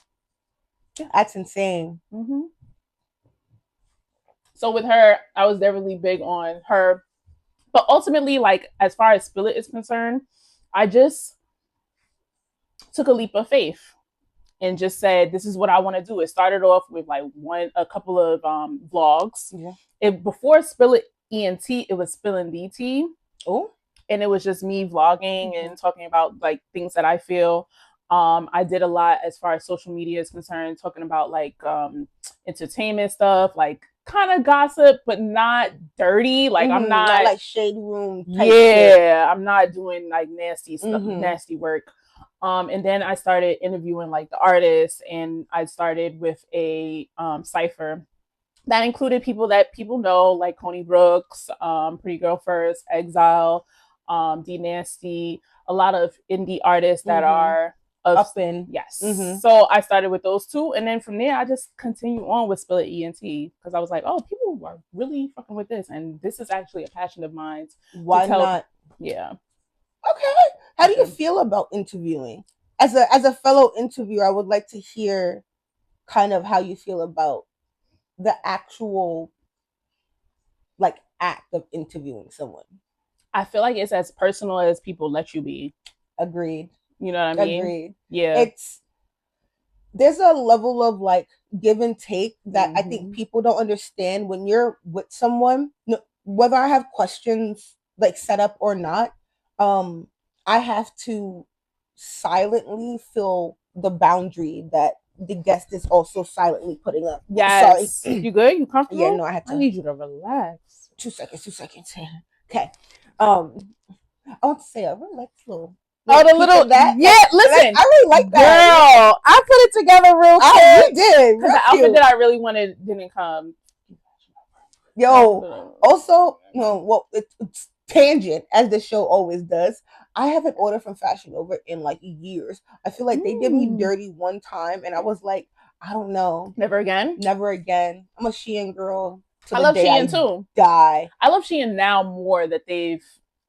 That's insane. Mm-hmm. So with her, I was definitely big on her. But ultimately, like, as far as Spill It is concerned, I just took a leap of faith and just said, this is what I want to do. It started off with like a couple of vlogs. Yeah. Before Spill It ENT, it was Spilling DT. Oh. And it was just me vlogging and talking about like things that I feel. I did a lot as far as social media is concerned, talking about like entertainment stuff, like kind of gossip, but not dirty. Like I'm not like shade room type shit. I'm not doing like nasty stuff, nasty work. And then I started interviewing like the artists, and I started with a cipher that included people that people know, like Coney Brooks, Pretty Girl First, Exile, D Nasty, a lot of indie artists that are up in. Yes. So I started with those two, and then from there I just continue on with Spill It ENT because I was like, oh, people are really fucking with this, and this is actually a passion of mine. Why not? Yeah. Okay. How do you feel about interviewing? As a fellow interviewer, I would like to hear kind of how you feel about the actual like act of interviewing someone. I feel like it's as personal as people let you be. Agreed. You know what I mean? Agreed. Yeah. There's a level of like give and take that I think people don't understand when you're with someone, whether I have questions like set up or not. I have to silently feel the boundary that the guest is also silently putting up. Yes. Sorry. You good? You comfortable? Yeah, no, I need you to relax. 2 seconds. Okay. I want to say a relax little. The little that. Yeah, listen. I really like that. Girl, I put it together real quick. You did. Because the outfit that I really wanted didn't come. Yo, also, it's tangent, as the show always does. I haven't ordered from Fashion Nova in like years. I feel like they did me dirty one time, and I was like, I don't know. Never again? Never again. I'm a Shein girl. I love Shein too. Die. I love Shein now more that they've,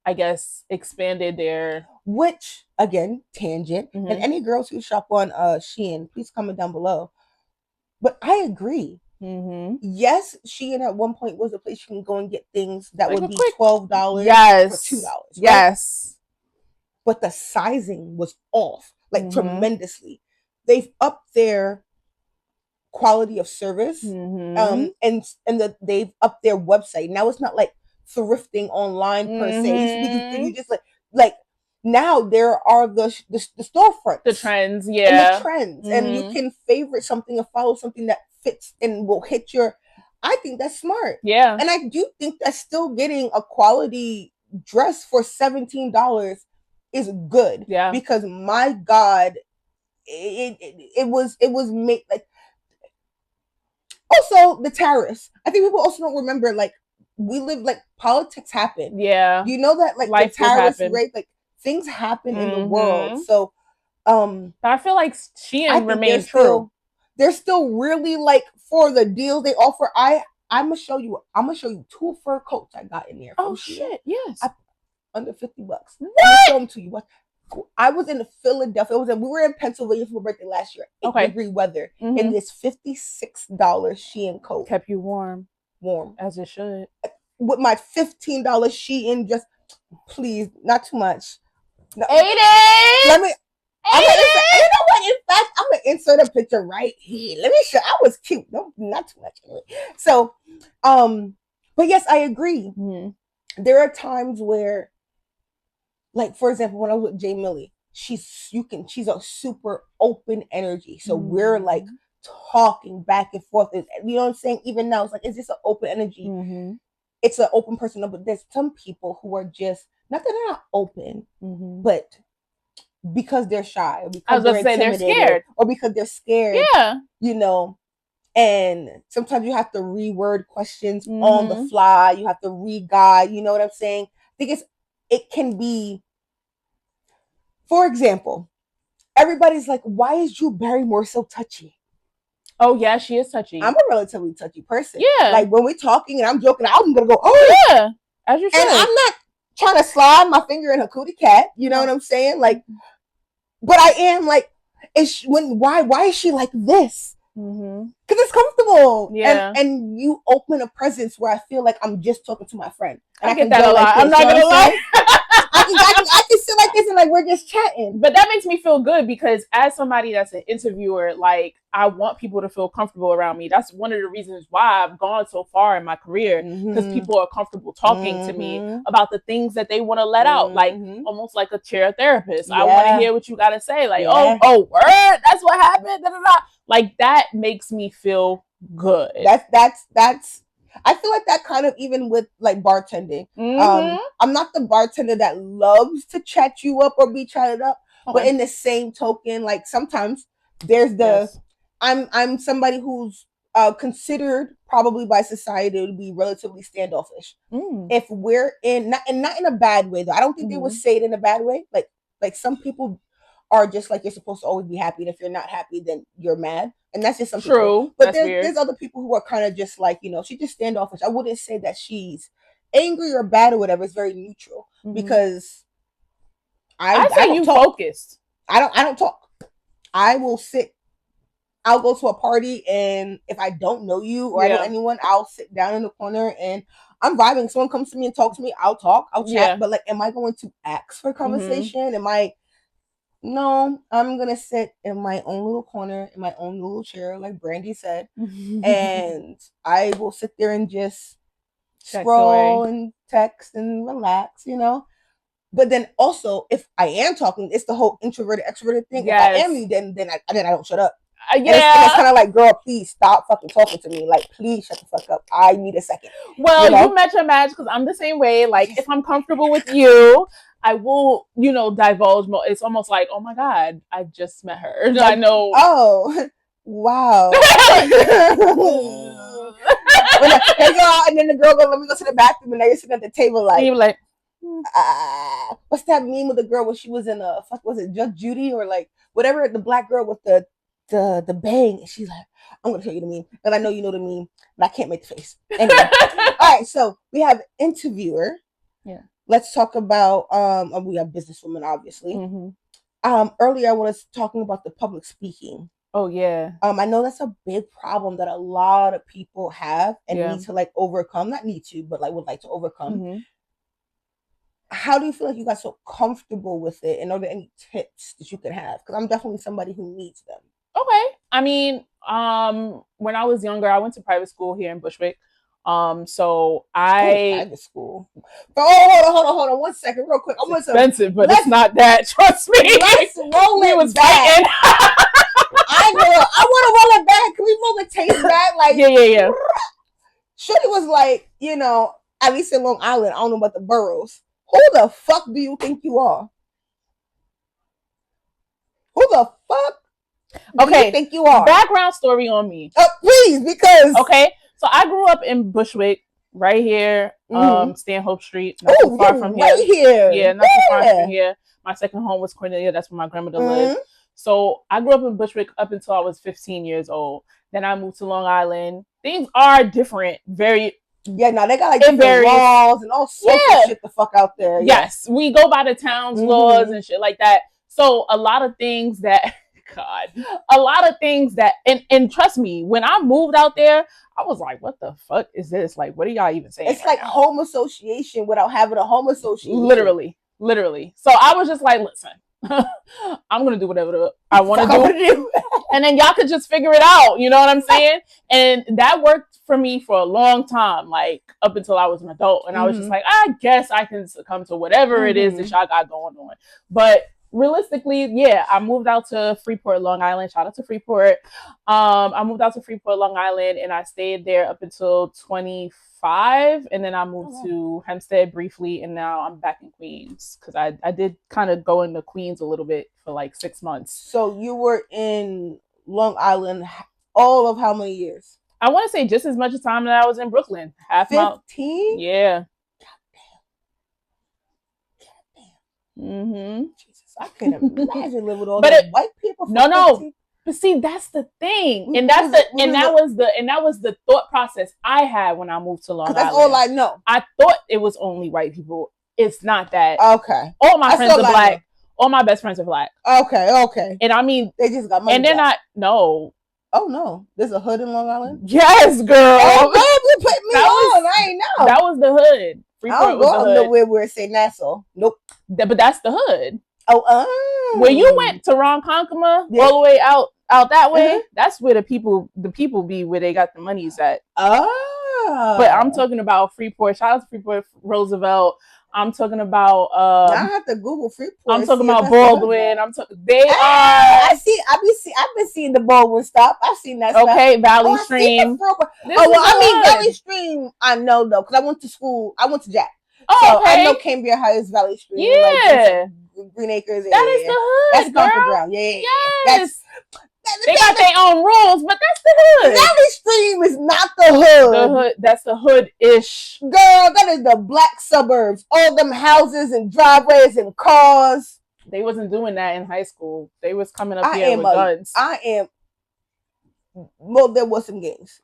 I guess, expanded their... Which, again, tangent. And any girls who shop on Shein, please comment down below. But I agree. Yes, Shein at one point was a place you can go and get things that would be $12 for $2. Right? Yes. But the sizing was off, like tremendously. They've upped their quality of service, and they've upped their website. Now it's not like thrifting online per se. You just like now there are the storefronts, the trends, and the trends, and you can favorite something and follow something that fits and will hit your. I think that's smart. Yeah, and I do think that still getting a quality dress for $17 is good. Yeah, because my God, it was made like. Also, the tariffs. I think people also don't remember, like, we live, like, politics happen. Yeah. You know that, like, life the tariffs rate, like, things happen in the world. So, but I feel like Shein remains true. They're still really, like, for the deals they offer. I'm gonna show you 2 fur coats I got in there. Oh, shit. Yes. Under $50. What? I'm gonna show them to you. What? I was in Philadelphia. We were in Pennsylvania for my birthday last year. 8-degree weather. In this $56 Shein coat. Kept you warm. Warm. As it should. With my $15 Shein, just please, not too much. No, 80! I'm gonna insert, you know what? In fact, I'm gonna insert a picture right here. Let me show. I was cute. No, not too much anyway. So, but yes, I agree. Mm-hmm. There are times where, like for example, when I was with Jay Millie, she's a super open energy. So we're like talking back and forth. You know what I'm saying? Even now, it's like, is this an open energy? Mm-hmm. It's an open person. But there's some people who are just not that they're not open, but because they're shy, or because they're intimidated, they're scared, or because they're scared. Yeah, you know. And sometimes you have to reword questions on the fly. You have to re-guide. You know what I'm saying? I think it can be. For example, everybody's like, "Why is Drew Barrymore so touchy?" Oh yeah, she is touchy. I'm a relatively touchy person. Yeah, like when we're talking and I'm joking, I'm gonna go, "Oh yeah," as you should. And I'm not trying to slide my finger in her cootie cat. You know what I'm saying? Like, but I am like, why is she like this? Because it's comfortable. Yeah. And you open a presence where I feel like I'm just talking to my friend. And I get that a lot. I'm not gonna lie. I can sit like this and like we're just chatting. But that makes me feel good because as somebody that's an interviewer, like I want people to feel comfortable around me. That's one of the reasons why I've gone so far in my career, because people are comfortable talking to me about the things that they want to let out, like almost like a chair therapist. I want to hear what you got to say. Like, oh, word, that's what happened. Da, da, da. Like that makes me feel good. That's I feel like that kind of even with like bartending. I'm not the bartender that loves to chat you up or be chatted up, but in the same token, like sometimes there's the I'm somebody who's considered probably by society to be relatively standoffish. If we're not in a bad way though. I don't think they would say it in a bad way. Like some people are just like, you're supposed to always be happy, and if you're not happy, then you're mad. And that's just some people. But there's other people who are kind of just like, she's just standoffish. I wouldn't say that she's angry or bad or whatever. It's very neutral because I say you focused. I don't talk. I will sit. I'll go to a party, and if I don't know you or I know anyone, I'll sit down in the corner and I'm vibing. Someone comes to me and talks to me, I'll talk, I'll chat. But like, am I going to ask for conversation? No, I'm gonna sit in my own little corner, in my own little chair, like Brandy said, and I will sit there and just scroll and text and relax, But then also, if I am talking, it's the whole introverted extroverted thing. If I am you, then I don't shut up. And it's kind of like, girl, please stop fucking talking to me. Like, please shut the fuck up. I need a second. Well, you met your match because I'm the same way. Like, if I'm comfortable with you, I will, divulge more. It's almost like, oh my God, I just met her. Like, I know. Oh, wow. Hey, girl, and then the girl goes, let me go to the bathroom, and now you're sitting at the table like, you're like, what's that meme with the girl when she was in was it Judge Judy or like whatever, the black girl with the bang, and she's like, I'm gonna show you the meme, and I know you know the meme, but I can't make the face. Anyway, all right, so we have interviewer. Yeah. Let's talk about we have businesswomen, obviously. Earlier I was talking about the public speaking. Oh yeah. I know that's a big problem that a lot of people have and need to like overcome. Not need to, but like would like to overcome. How do you feel like you got so comfortable with it? And are there any tips that you can have? Because I'm definitely somebody who needs them. Okay. I mean, when I was younger, I went to private school here in Bushwick. So private school. Hold on 1 second, real quick. It's expensive, but it's not that. Trust me. Let's roll it back. I want to roll it back. Can we roll the tape back? Like, yeah. Shorty was like, at least in Long Island, I don't know about the boroughs. Who the fuck do you think you are? Who the fuck do you think you are? Background story on me. Please, because... Okay, so I grew up in Bushwick, right here, Stanhope Street, not too far from right here. Yeah, not too far from here. My second home was Cornelia. That's where my grandmother lived. So I grew up in Bushwick up until I was 15 years old. Then I moved to Long Island. Things are different, very... Yeah, no, they got like different laws and all sorts of shit the fuck out there. Yes, we go by the town's laws and shit like that. So a lot of things that, and trust me, when I moved out there, I was like, what the fuck is this? Like, what are y'all even saying? It's like home association without having a home association. Literally. So I was just like, listen, I'm gonna do whatever I want to do, and then y'all could just figure it out. You know what I'm saying? And that worked for me for a long time, like up until I was an adult, and I was just like, I guess I can succumb to whatever it is that y'all got going on. But realistically, yeah, I moved out to Freeport, Long Island. Shout out to Freeport. I moved out to Freeport, Long Island, and I stayed there up until 25, and then I moved to Hempstead briefly, and now I'm back in Queens because I did kind of go into Queens a little bit for like 6 months. So you were in Long Island all of how many years? I want to say just as much time that I was in Brooklyn. 15? Yeah. Jesus, I can't imagine living with all those white people. No. But see, that's the thing, and that was the thought process I had when I moved to Long Island. That's all I know. I thought it was only white people. It's not that. Okay. All my friends are black. All my best friends are black. Okay. And I mean, they just got money. And they're not. No. Oh no, there's a hood in Long Island. Yes, girl. Oh, you put me on. I ain't know. That was the hood. Freeport I don't go nowhere where it say Nassau. Nope. But that's the hood. Oh, when you went to Ronkonkoma, all the way out that way, that's where the people be where they got the monies at. Oh. But I'm talking about Freeport. Shout out to Freeport, Roosevelt. I'm talking about. I have to Google Freeport. I'm talking about Baldwin. They are. I've been seeing the Baldwin stop. I've seen that. Okay, stuff. Valley Stream. Valley Stream. I know though, because I went to school. I went to Jack. Oh, so okay. I know Cambria High is Valley Stream. Yeah. Like Green Acres. That is the hood. That's Concord Brown. Yeah. Yes. They got their own rules, but that's the hood. Valley Stream is not the hood. The hood. That's the hood-ish. Girl, that is the black suburbs. All them houses and driveways and cars. They wasn't doing that in high school. They was coming up here with guns. Well, there was some gangs.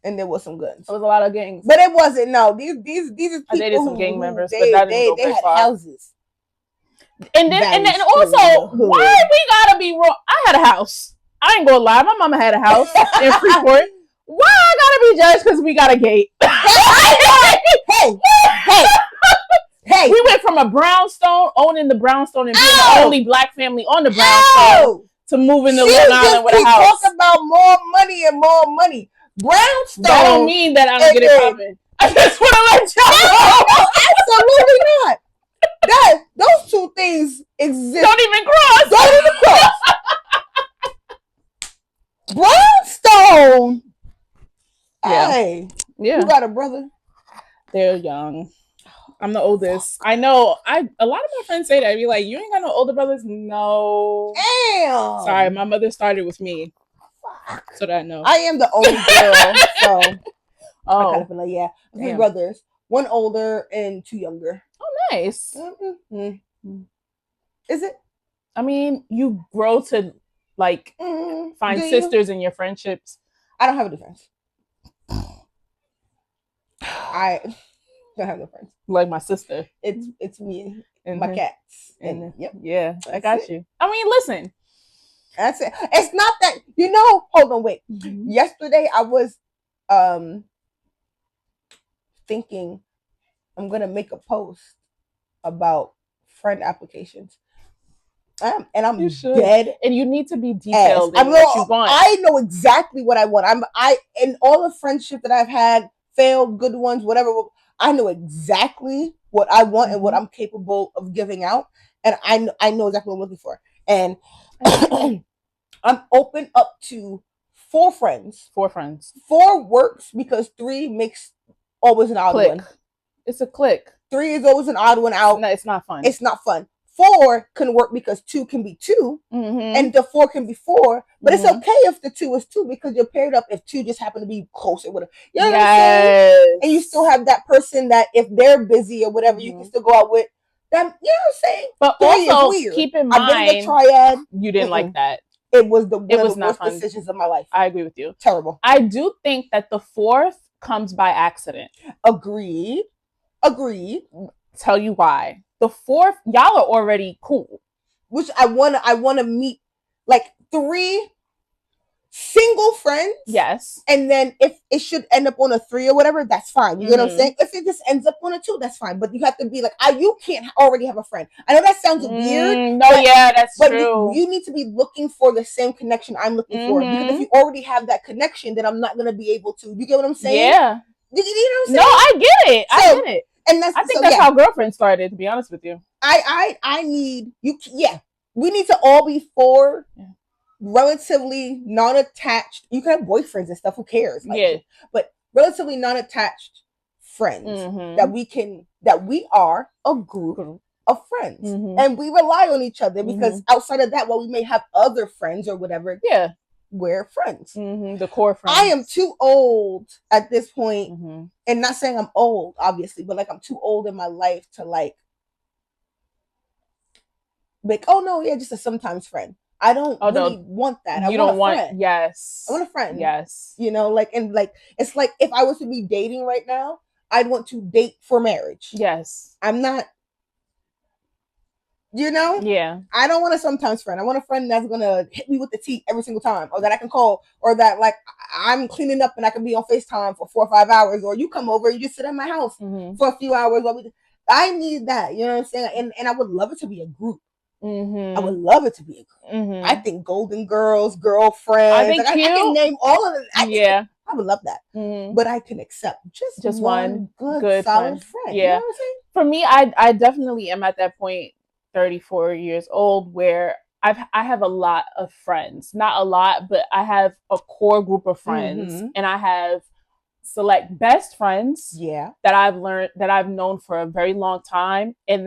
And there was some guns. There was a lot of gangs. But it wasn't, no. These are people I dated some gang members, they, but that didn't go they had far. houses. And then also, why we gotta be wrong? I had a house. I ain't gonna lie, my mama had a house in Freeport. Why I gotta be judged because we got a gate? Hey! We went from a brownstone, owning the brownstone and being the only black family on the brownstone to moving to Long Island with a house. Talk about more money and more money. Brownstone. That don't mean that I'm gonna get it popping. I just want to let y'all know. Absolutely not. Those two things exist. Don't even cross. Brownstone. Yeah. Hey. Yeah. You got a brother? They're young. I'm the oldest. I know. A lot of my friends say that. I be like, you ain't got no older brothers? No. Damn. Sorry, my mother started with me. So that I know. I am the only girl, so I kind of feel like, yeah. 3 brothers. 1 older and 2 younger. Oh, nice. Mm-hmm. Is it? I mean, you grow to like find sisters in your friendships. I don't have any friends. I don't have no friends. Like my sister. It's me and my cats. And yeah, I got you. I mean, listen. That's it. It's not that, hold on, wait. Mm-hmm. Yesterday I was thinking I'm gonna make a post about friend applications. I'm dead. And you need to be detailed in what you want. I know exactly what I want. In all the friendships that I've had, failed, good ones, whatever, I know exactly what I want and what I'm capable of giving out. And I know exactly what I'm looking for. And I'm open up to 4 friends. 4 friends. 4 works because 3 makes always an odd one. It's a click. 3 is always an odd one out. No, it's not fun. It's not fun. 4 can work because 2 can be 2, and the 4 can be 4. But it's okay if the 2 is 2 because you're paired up if 2 just happen to be closer with You know what I'm saying? And you still have that person that if they're busy or whatever, you can still go out with them. You know what I'm saying? But also keep in mind, I've been in the triad. You didn't like that. It was one of the worst decisions of my life. I agree with you. Terrible. I do think that the 4th comes by accident. Agreed. Tell you why. The 4th, y'all are already cool. Which I wanna meet like 3 single friends. Yes. And then if it should end up on a 3 or whatever, that's fine. You know what I'm saying? If it just ends up on a 2, that's fine. But you have to be like, you can't already have a friend. I know that sounds weird. No, yeah, that's true. You need to be looking for the same connection I'm looking for. Because if you already have that connection, then I'm not going to be able to. You get what I'm saying? Yeah. You know what I'm saying? No, I get it. I get it. And I think that's how girlfriends started, to be honest with you. I need you. Yeah, we need to all be 4 relatively non-attached. You can have boyfriends and stuff. Who cares? Like, but relatively non-attached friends that we are a group of friends, and we rely on each other because outside of that, while we may have other friends or whatever, we're friends. The core friends. I am too old at this point, and not saying I'm old, obviously, but like I'm too old in my life to like, oh no, yeah, just a sometimes friend. I don't really want that. I want a friend. Yes. I want a friend. Yes. You know, like, and like, it's like if I was to be dating right now, I'd want to date for marriage. Yes. I'm not, you know? Yeah. I don't want a sometimes friend. I want a friend that's going to hit me with the tea every single time, or that I can call, or that like I'm cleaning up and I can be on FaceTime for 4 or 5 hours, or you come over and you just sit at my house for a few hours. I need that. You know what I'm saying? And I would love it to be a group. I would love it to be a group. I think Golden Girls, girlfriends. I think I can name all of them. I would love that. But I can accept just one good solid friend. Yeah. You know what I'm saying? For me, I definitely am at that point, 34 years old, where I have a lot of friends. Not a lot, but I have a core group of friends, and I have select best friends that I've known for a very long time, and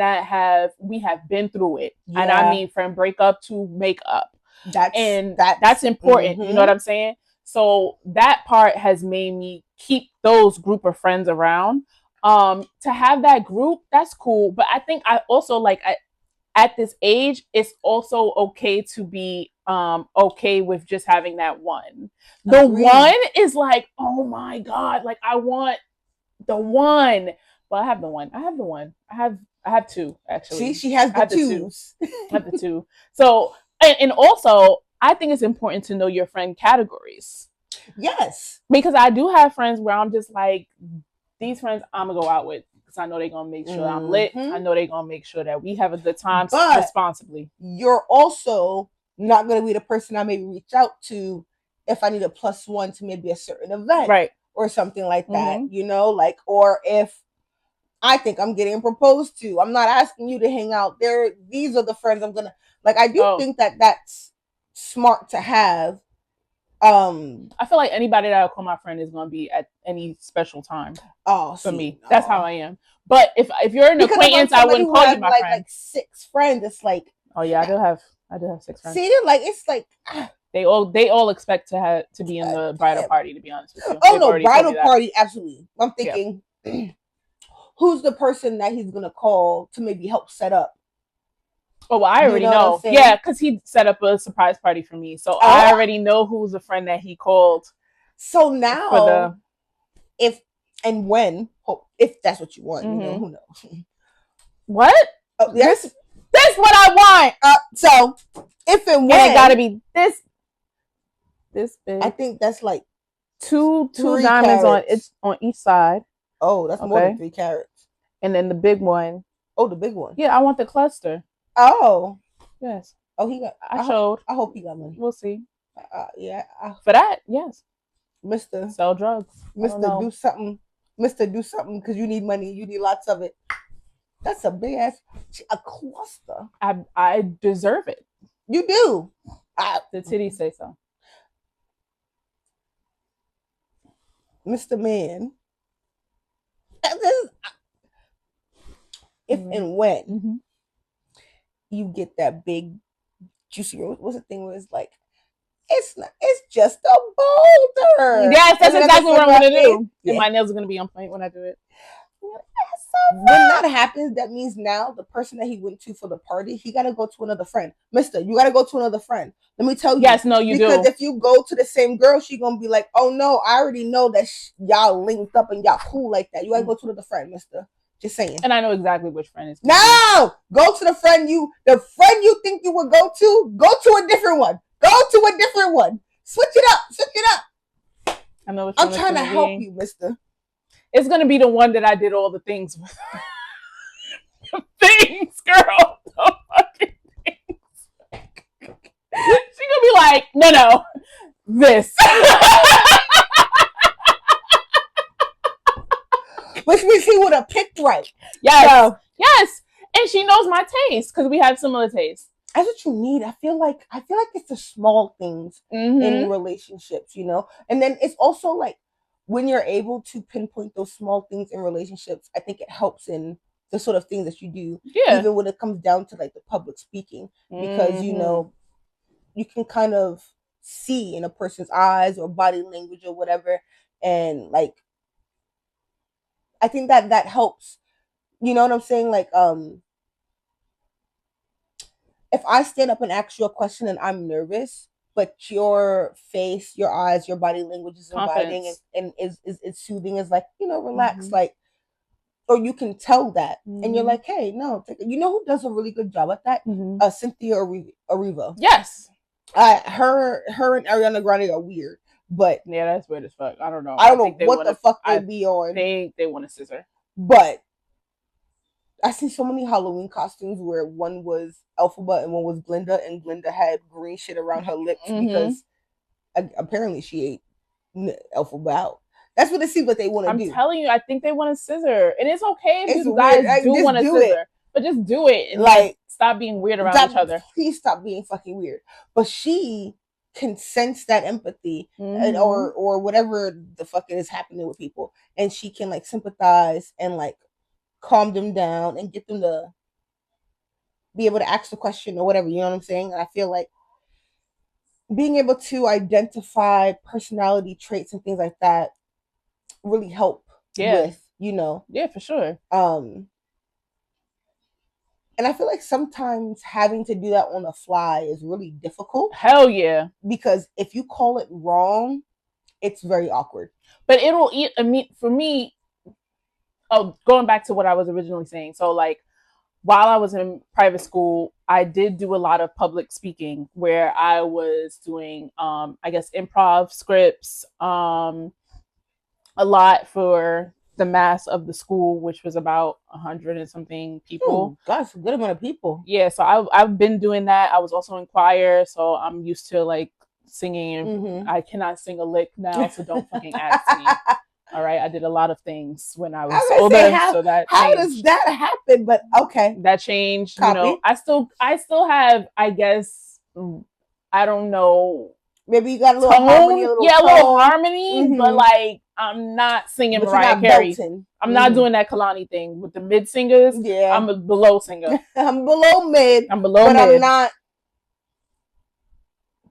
we have been through it. And I mean, from breakup to make up. That's important. You know what I'm saying? So that part has made me keep those group of friends around. To have that group, that's cool. But I think I also like at this age, it's also okay to be okay with just having that one. The one is like, oh my God, like I want the one. But I have the one. I have 2 actually. See, she has the 2s. I have the 2. So and also I think it's important to know your friend categories. Yes. Because I do have friends where I'm just like, these friends I'm gonna go out with. I know they're going to make sure I'm lit. I know they're going to make sure that we have a good time responsibly. You're also not going to be the person I maybe reach out to if I need a +1 to maybe a certain event. Right. Or something like that, you know, like, or if I think I'm getting proposed to, I'm not asking you to hang out there. These are the friends I'm going to, like, I do think that that's smart to have. I feel like anybody that I'll call my friend is going to be at any special time. For me, that's how I am. But if you're an acquaintance, I wouldn't call you my friend. Like 6 friends, it's like, oh yeah, I do have 6 friends. See, like it's like they all expect to be in the bridal party. To be honest with you, oh no, bridal party, absolutely. I'm thinking, who's the person that he's gonna call to maybe help set up? Oh, well, I already know. Yeah, because he set up a surprise party for me. So I already know who's a friend that he called. So now, if and when, if that's what you want, you know, who knows? What? Oh, yes. That's what I want. So if and when, and it gotta be this big. I think that's like two diamonds on each side. Oh, that's more than 3 carats. And then the big one. Oh, the big one. Yeah, I want the cluster. Oh. Yes. Oh, he got. I showed. I hope he got money. We'll see. Yeah. For that, yes. Mr. Sell drugs. Mr. Do something. Mr. Do something because you need money. You need lots of it. That's a big ass. A cluster. I deserve it. You do. The titties say so. Mr. Man. If and when you get that big juicy, what's the thing where it's like, it's just a boulder. Yes, that's exactly what I'm gonna do. And my nails are gonna be on point when I do it. When that happens, that means now the person that he went to for the party, he gotta go to another friend. Mister, you gotta go to another friend. Let me tell you. Yes, no, you do. Because if you go to the same girl, she gonna be like, oh no, I already know that y'all linked up and y'all cool like that. You gotta go to another friend, mister. Just saying. And I know exactly which friend is. No! Go to the friend you think you would go to a different one. Go to a different one. Switch it up. Switch it up. I know. I'm trying to help you, mister. It's gonna be the one that I did all the things with. Things, girl. The fucking things. She gonna be like, no, this. Which means he would have picked right. Yes. So, yes. And she knows my taste because we have similar tastes. That's what you need. I feel like it's the small things in relationships, you know? And then it's also like when you're able to pinpoint those small things in relationships, I think it helps in the sort of things that you do. Yeah. Even when it comes down to like the public speaking. Because, you know, you can kind of see in a person's eyes or body language or whatever. And like, I think that helps. You know what I'm saying? Like, if I stand up and ask you a question and I'm nervous, but your face, your eyes, your body language is inviting and is soothing, is like, you know, relax, like, or you can tell that, and you're like, hey, no, you know who does a really good job at that? Cynthia Erivo. Yes. Her and Ariana Grande are weird, but yeah, that's weird as fuck. I don't know what the fuck they be on. They want a scissor, but I see so many Halloween costumes where one was Elphaba and one was Glinda, and Glinda had green shit around her lips because apparently she ate Elphaba out. That's what it seems like they want to do. I'm telling you, I think they want a scissor, and it's okay if you guys do want a scissor, but just do it and like stop being weird around each other. Please stop being fucking weird. But she can sense that empathy and, or whatever the fuck is happening with people, and she can like sympathize and like calm them down and get them to be able to ask the question or whatever, you know what I'm saying? And I feel like being able to identify personality traits and things like that really help with, you know. Yeah, for sure. And I feel like sometimes having to do that on the fly is really difficult. Hell yeah. Because if you call it wrong, it's very awkward. But for me, going back to what I was originally saying. So like while I was in private school, I did do a lot of public speaking where I was doing, I guess, improv scripts, a lot for the mass of the school, which was about 100 and something people. Gosh, a good amount of people. Yeah, so I've been doing that. I was also in choir, so I'm used to like singing. I cannot sing a lick now, so don't fucking ask me. All right, I did a lot of things when I was older, so that how does that happen? But okay, that changed. Copy. You know, I still have, I guess, I don't know. Maybe you got a little harmony, a little harmony, but like I'm not singing Mariah Carey. I'm not doing that Kalani thing with the mid singers. Yeah, I'm a below singer. I'm below mid. I'm below but mid. I'm not.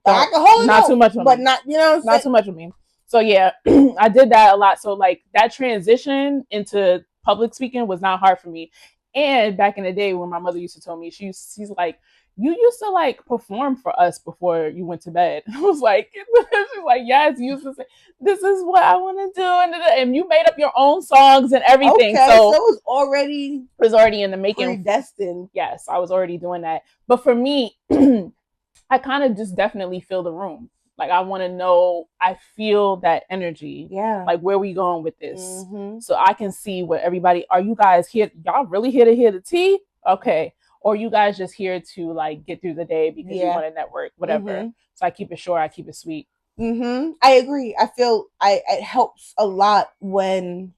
I can hold it not too much, but not, you know, not too much of me. So yeah, I did that a lot. So like that transition into public speaking was not hard for me. And back in the day when my mother used to tell me, she's like, you used to like perform for us before you went to bed. I was like, she's like, yes, you used to say, this is what I want to do. And you made up your own songs and everything. Okay, so it was already in the making. Predestined. Yes, I was already doing that. But for me, I kind of just definitely feel the room. Like, I want to know, I feel that energy. Yeah. Like, where are we going with this? So I can see what everybody, are you guys here? Y'all really here to hear the tea? Okay. Or you guys just here to, like, get through the day because you want to network, whatever. So I keep it short. I keep it sweet. I agree. I feel it helps a lot when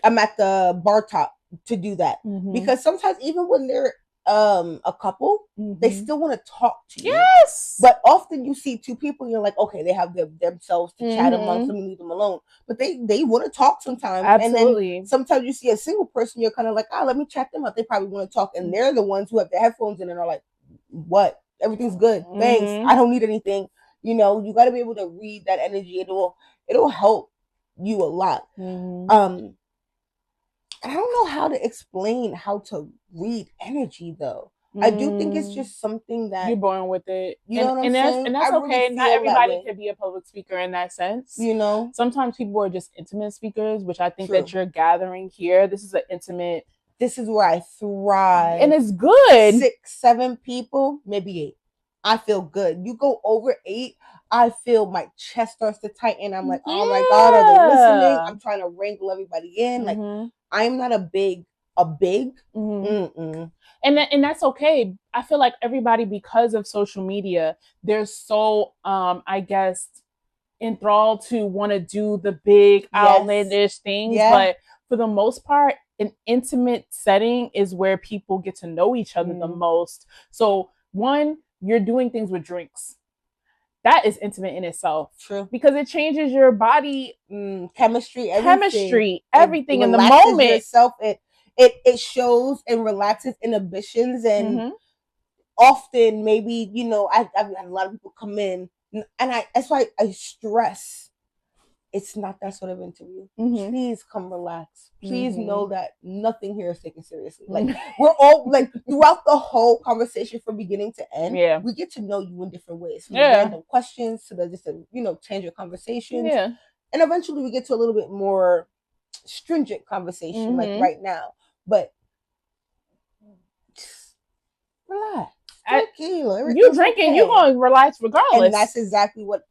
I'm at the bar top to do that. Because sometimes even when they're a couple, they still want to talk to you. Yes. But often you see two people and you're like, okay, they have themselves to chat amongst, let me leave them alone. But they want to talk sometimes. Absolutely. And then sometimes you see a single person, you're kind of like, let me chat them out. They probably want to talk. And they're the ones who have their headphones in and are like, what? Everything's good. Thanks. I don't need anything. You know, you got to be able to read that energy. It'll help you a lot. I don't know how to explain how to read energy though. I do think it's just something that you're born with it. You know what I'm saying? And that's okay. Really not everybody can be a public speaker in that sense. You know? Sometimes people are just intimate speakers, which I think that you're gathering here. This is an intimate. This is where I thrive. And it's good. 6, 7 people, maybe 8. I feel good. You go over 8, I feel my chest starts to tighten. I'm like, oh my God, are they listening? I'm trying to wrangle everybody in. Like, I'm not a big. And that's okay. I feel like everybody, because of social media, they're so I guess enthralled to want to do the big outlandish things, but for the most part, an intimate setting is where people get to know each other the most. So one, you're doing things with drinks. That is intimate in itself. True. Because it changes your body chemistry, everything in the moment. Yourself. It shows and relaxes inhibitions, and often maybe, I've had a lot of people come in, and that's why I stress it's not that sort of interview. Please come relax. Please know that nothing here is taken seriously. Like, we're all, like, throughout the whole conversation from beginning to end, we get to know you in different ways. From the random questions to the just, tangent conversations. And eventually we get to a little bit more stringent conversation, like right now. But just relax. You drinking, you're going to relax regardless. And that's exactly what,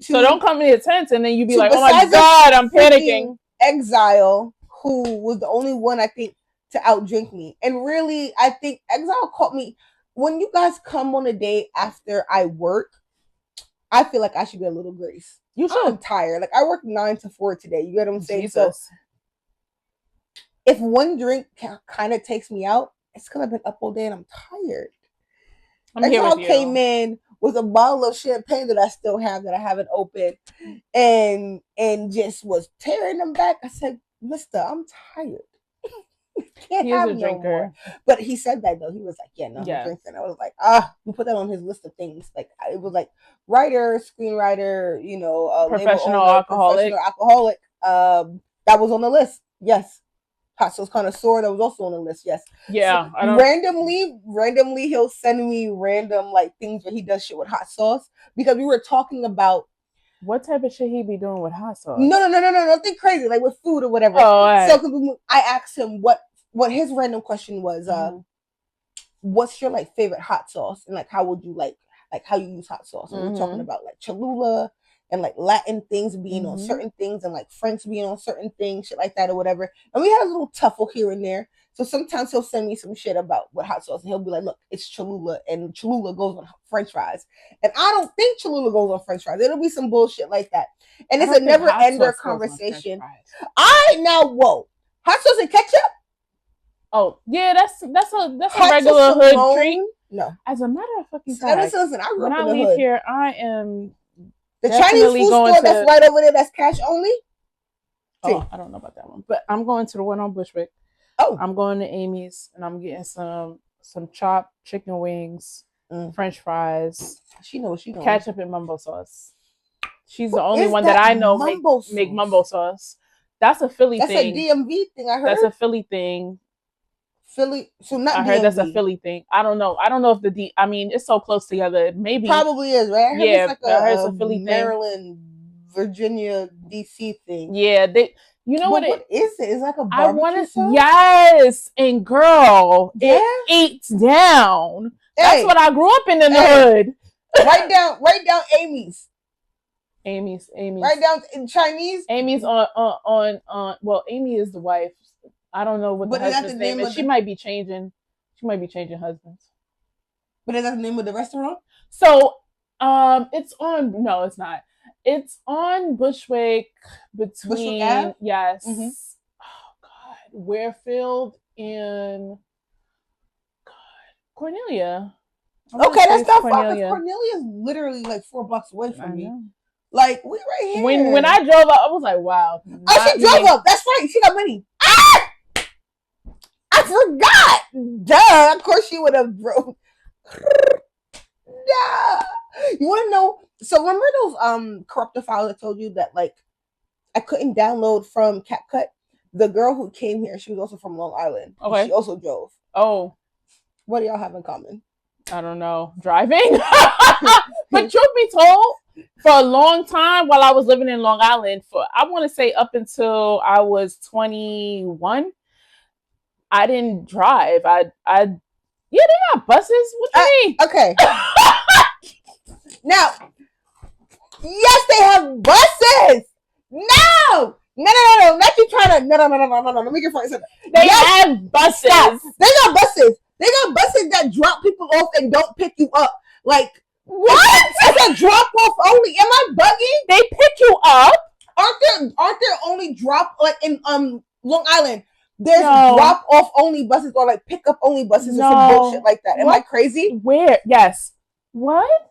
so don't come in here tense and then you be like, oh my God, I'm panicking. Exile, who was the only one, I think, to outdrink me. And really, I think Exile caught me. When you guys come on a day after I work, I feel like I should get a little grace. You should. I'm tired. Like, I work 9 to 4 today. You get what I'm saying? Jesus. So if one drink kind of takes me out, it's because I've been up all day and I'm tired. Exile came in with a bottle of champagne that I still have, that I haven't opened, and just was tearing them back. I said, Mister, I'm tired. Can't have a drinker. More. But he said that, though. He was like, I'm drinking. I was like, we put that on his list of things. Like, it was like writer, screenwriter, professional alcoholic. That was on the list. Yes. Hot sauce connoisseur, that was also on the list. Yes. Yeah. So randomly he'll send me random like things where he does shit with hot sauce, because we were talking about what type of shit he be doing with hot sauce. No, nothing crazy, like with food or whatever. Oh, right. So I asked him what his random question was. What's your like favorite hot sauce, and like how would you like how you use hot sauce? And we were talking about like Cholula and like Latin things being on certain things, and like French being on certain things, shit like that or whatever. And we had a little tuffle here and there. So sometimes he'll send me some shit about what hot sauce, and he'll be like, look, it's Cholula, and Cholula goes on French fries. And I don't think Cholula goes on French fries. It'll be some bullshit like that. And it's a never-ender conversation. Whoa. Hot sauce and ketchup? Oh, yeah, that's a regular hood treat. No. As a matter of fucking fact, when I leave here, I am the Chinese food store that's right over there, that's cash only? Oh, I don't know about that one. But I'm going to the one on Bushwick. Oh. I'm going to Amy's, and I'm getting some chopped chicken wings, French fries. She knows she knows. Ketchup and mumbo sauce. She's the only one that I know make mumbo sauce. That's a Philly thing. That's a DMV thing, I heard. That's a Philly thing. Philly, so not. I heard DMV. That's a Philly thing. I don't know. I don't know if it's so close together. Maybe probably is, right? I heard it's like a Philly Maryland, Virginia, DC thing. Yeah, what is it? It's like a barbecue sauce? Yes, and girl, it eats down. That's what I grew up in the hood. Write down Amy's. Amy's. Write down in Chinese. Amy's on. Well, Amy is the wife. I don't know what the husband's name is. She might be changing husbands. But is that the name of the restaurant? So, it's on. No, it's not. It's on Bushwick between. Bushwick yes. Mm-hmm. Oh God, Warefield and Cornelia. Okay, that's not far. Cornelia is literally like 4 blocks away from me. Like, we right here. When I drove up, I was like, wow. She drove up. That's right. She got money. I forgot. Duh. Of course she would have drove. Duh. You want to know? So remember those corruptor files I told you that like I couldn't download from CapCut? The girl who came here, she was also from Long Island. Okay. She also drove. Oh. What do y'all have in common? I don't know. Driving? But truth be told, for a long time while I was living in Long Island, I want to say up until I was 21, I didn't drive. They got buses. What do you mean? Okay. Now, Yes, they have buses. No. Not you trying to. No. Let me get funny. They have buses. Stop. They got buses. They got buses that drop people off and don't pick you up. Like what? It's a drop off only. Am I bugging? They pick you up. Aren't there only drop like in Long Island? There's drop off only buses or like pick up only buses or some bullshit like that. Am I crazy? Where? Yes. What?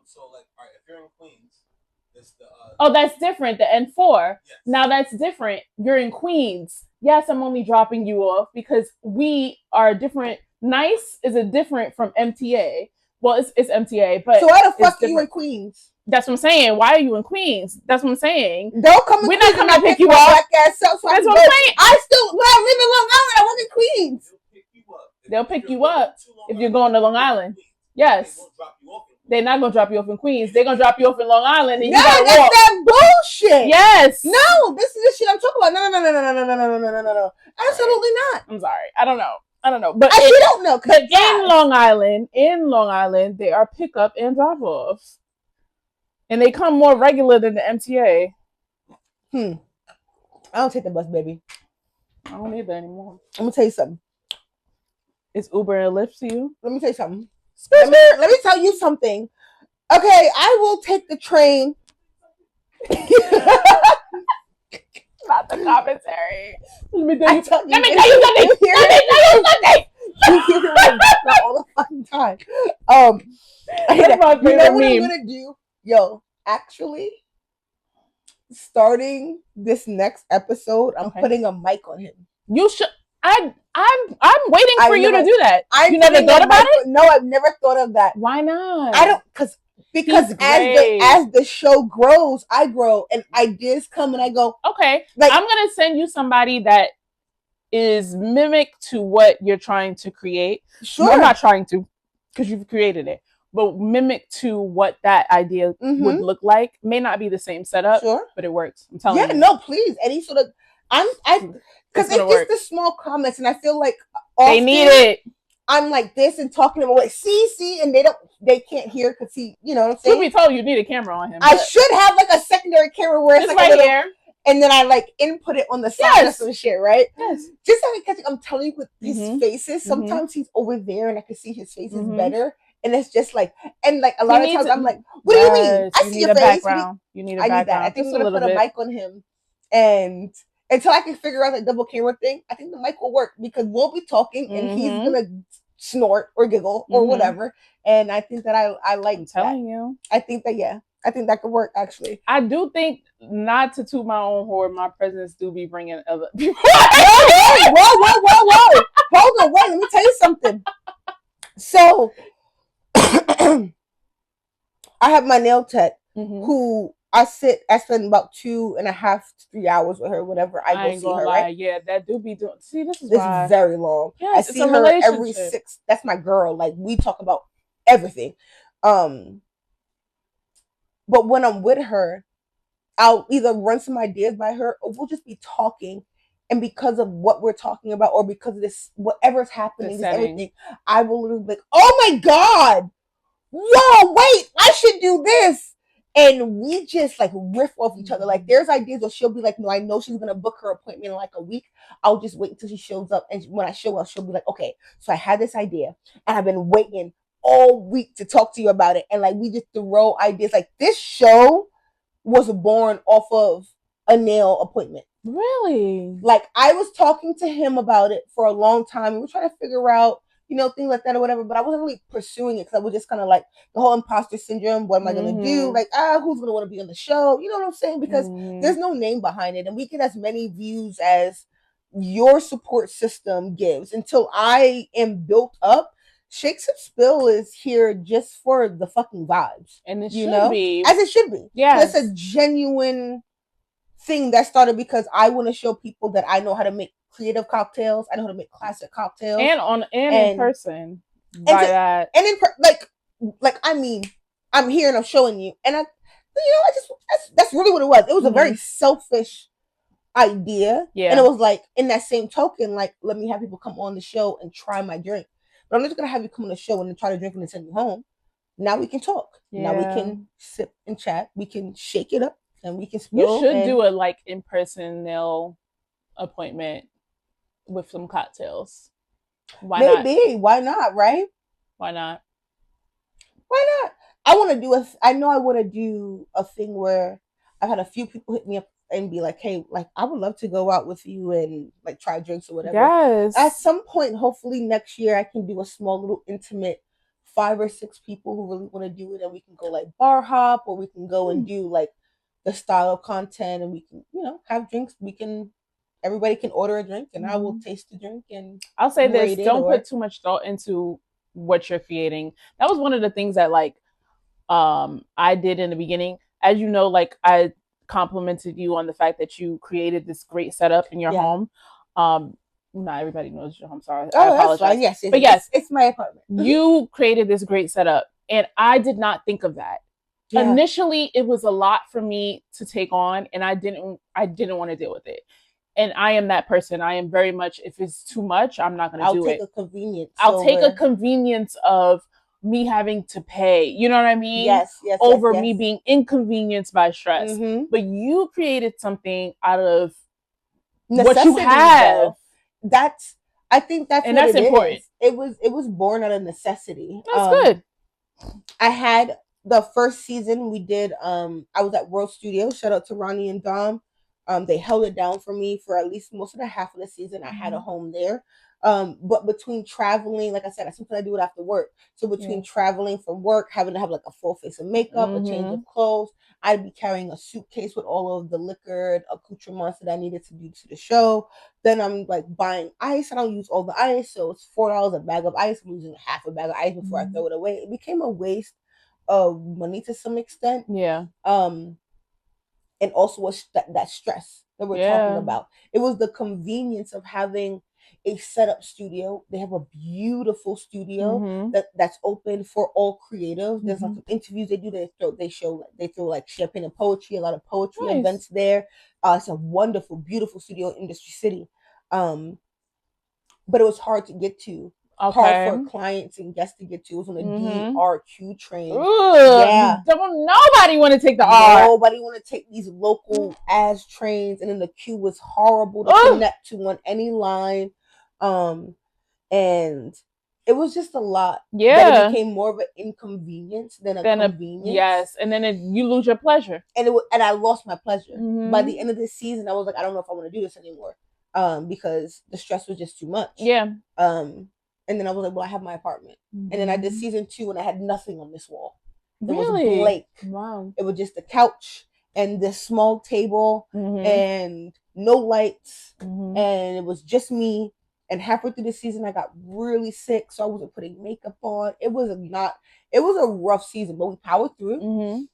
So like, all right, if you're in Queens, it's the. Oh, that's different. The N4. Yes. Now that's different. You're in Queens. Yes, I'm only dropping you off because we are different. Nice is a different from MTA. Well, it's MTA, but so why the fuck are you in Queens? That's what I'm saying. Why are you in Queens? That's what I'm saying. Don't come. We're not coming to pick you up. Black ass self, so that's what I'm saying. I live in Long Island. I was in Queens. They'll pick you up if you're going to Long Island. Yes. They're not gonna drop you off in Queens. They're gonna drop you off in Long Island, and you gotta walk. That bullshit. Yes. No, this is the shit I'm talking about. No. Absolutely not. I'm sorry. I don't know. But you don't know. But in Long Island, they are pick up and drop offs, and they come more regular than the MTA. I don't take the bus, baby. I don't need that anymore. I'm gonna tell you something. Is Uber and Lyft to you? Let me tell you something. Let me tell you something. Okay, I will take the train. Not the commentary. Let me tell you something. You hear it all the fucking time. You know what I'm gonna do? Yo, actually, starting this next episode, I'm putting a mic on him. You should. I'm waiting for you to do that. You never thought about it? No, I've never thought of that. Why not? I don't because as the show grows, I grow and ideas come and I go. Okay, like I'm gonna send you somebody that is mimic to what you're trying to create. Sure, you're not trying to because you've created it, but mimic to what that idea would look like. May not be the same setup, but it works. I'm telling you. Yeah, no, please. Any sort of because it's the small comments, and I feel like they need it. I'm like this and talking about like see, and they can't hear because he, you know what I'm saying. Truth be told, you need a camera on him. I should have like a secondary camera where it's like right here, and then I like input it on the side of some shit, right? Yes. Just because I'm telling you with his faces, sometimes he's over there and I can see his faces better. And it's just like, and like a lot of times I'm like, what do you mean? I see your face. You need a background. I need that. I think I'm gonna put a mic on him, and until I can figure out the double camera thing, I think the mic will work because we'll be talking and he's gonna snort or giggle or whatever. And I think that I like. I'm telling you. I think that could work actually. I do think, not to toot my own horn, my presence do be bringing other people. Whoa! Hold on, wait. Let me tell you something. So, I have my nail tech who I spend about 2.5 to 3 hours with her whenever I go see her. Right? Yeah, that do be doing. See, this is very long. Yes, I see her every 6. That's my girl. Like we talk about everything. But when I'm with her, I'll either run some ideas by her or we'll just be talking. And because of what we're talking about, or because of this, whatever's happening, everything, I will literally be like, "Oh my god, yo, wait, I should do this." And we just like riff off each other. Like there's ideas where she'll be like, "No, I know she's gonna book her appointment in like a week. I'll just wait until she shows up." And when I show up, she'll be like, "Okay, so I had this idea, and I've been waiting all week to talk to you about it." And like we just throw ideas. Like this show was born off of a nail appointment. Really? Like I was talking to him about it for a long time. We were trying to figure out, you know, things like that or whatever, but I wasn't really pursuing it because I was just kind of like the whole imposter syndrome. What am I going to do? Like, who's going to want to be on the show? You know what I'm saying? Because there's no name behind it, and we get as many views as your support system gives. Until I am built up, Shakes of Spill is here just for the fucking vibes. And it should be. As it should be. Yeah. It's a genuine thing that started because I want to show people that I know how to make creative cocktails. I know how to make classic cocktails. And in person. I mean, I'm here and I'm showing you. And that's really what it was. It was a very selfish idea. Yeah. And it was like, in that same token, like, let me have people come on the show and try my drink. But I'm not just going to have you come on the show and then try to drink and then send you home. now we can talk. Now we Yeah. can sip and chat. We can shake it up and we can You spill. should and do a like in-person nail appointment with some cocktails. Why not? maybe. Why not? Right? Why not? Why not? I want to do a. I know I want to do a thing where I've had a few people hit me up and be like, "Hey, like I would love to go out with you and like try drinks or whatever." Yes. At some point, hopefully next year, I can do a small little intimate 5 or 6 people who really want to do it, and we can go like bar hop, or we can go and do like the style of content, and we can have drinks. We can everybody can order a drink, and I will taste the drink and I'll say this: rate it. don't put too much thought into what you're creating. That was one of the things that like I did in the beginning. As you know, like I complimented you on the fact that you created this great setup in your home. Not everybody knows your home. Sorry, I apologize. That's fine. Yes, but yes, it's my apartment. You created this great setup, and I did not think of that. Yeah. Initially, it was a lot for me to take on, and I didn't want to deal with it. And I am that person. I am very much, if it's too much, I'm not going to do it. I'll take a convenience of me having to pay. You know what I mean? Yes. Over me being inconvenienced by stress. Mm-hmm. But you created something out of necessity, what you have. Though. I think that's and what that's important. It was born out of necessity. That's good. I had the first season we did. I was at World Studios. Shout out to Ronnie and Dom. They held it down for me for at least most of the half of the season. I had a home there. But between traveling, like I said, sometimes I do it after work. So between traveling from work, having to have like a full face of makeup, a change of clothes, I'd be carrying a suitcase with all of the liquor accoutrements that I needed to do to the show. Then I'm like buying ice. I don't use all the ice, so it's $4 a bag of ice. I'm using half a bag of ice before I throw it away. It became a waste of money to some extent. Yeah. And also was that stress that we're talking about. It was the convenience of having a setup studio. They have a beautiful studio that's open for all creatives. There's like interviews they do. They throw like champagne and poetry, a lot of poetry events there. It's a wonderful, beautiful studio in Industry City. But it was hard to get to. Okay. Hard for clients and guests to get to. It was on the DRQ train. Yeah. Nobody want to take the R. Nobody want to take these local ass trains, and then the queue was horrible to connect to on any line. And it was just a lot. Yeah. It became more of an inconvenience than a convenience. Yes. And then you lose your pleasure. And I lost my pleasure. By the end of the season, I was like, I don't know if I want to do this anymore. Because the stress was just too much. Yeah. And then I was like, well, I have my apartment. And then I did season 2 and I had nothing on this wall. It really? was blank. Wow. It was just a couch and this small table and no lights. And it was just me. And halfway through the season, I got really sick. So I wasn't putting makeup on. It was a rough season, but we powered through.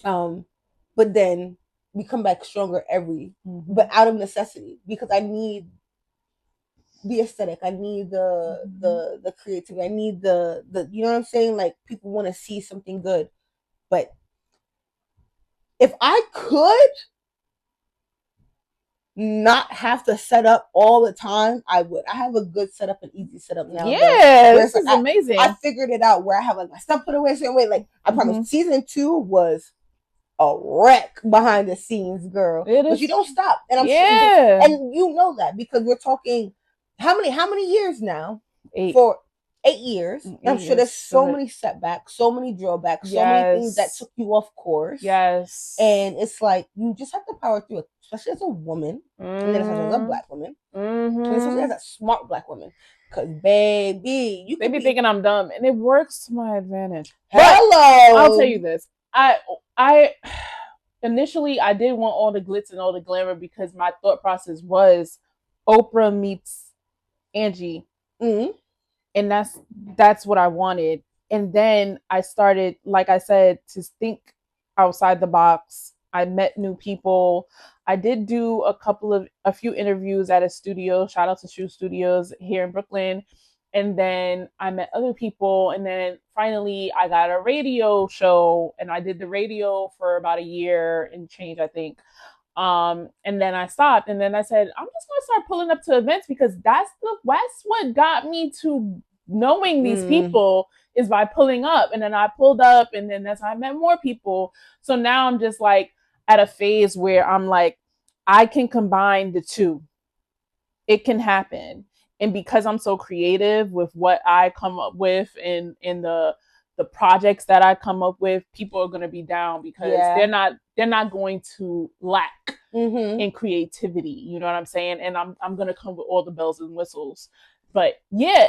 But then we come back stronger but out of necessity, because I need the aesthetic, I need the creativity, I need the you know what I'm saying, like people want to see something good. But if I could not have to set up all the time, I would. I have a good setup, an easy setup now. Yeah, this is amazing. I figured it out where I have like my stuff put away a certain way. Like I promise, season 2 was a wreck behind the scenes, girl. But you don't stop, and I'm sure, and you know that because we're talking how many years now? 8. For 8 years. I'm sure there's so many setbacks, so many drawbacks, so many things that took you off course. Yes. And it's like you just have to power through it, especially as a woman, and then especially as a black woman, and especially as a smart black woman. Because baby, they be thinking I'm dumb, and it works to my advantage. Hello. I'll tell you this. I initially I did want all the glitz and all the glamour because my thought process was Oprah meets Angie, and that's what I wanted. And then I started, like I said, to think outside the box. I met new people. I did do a few interviews at a studio. Shout out to Shoe Studios here in Brooklyn. And then I met other people. And then finally I got a radio show, and I did the radio for about a year and change, I think. And then I and then I said, I'm just going to start pulling up to events because that's what got me to knowing these people is by pulling up. And then I pulled up, and then that's how I met more people. So now I'm just like at a phase where I'm like, I can combine the two. It can happen. And because I'm so creative with what I come up with in the projects that I come up with, people are gonna be down because they're not going to lack in creativity. You know what I'm saying? And I'm gonna come with all the bells and whistles. But yeah,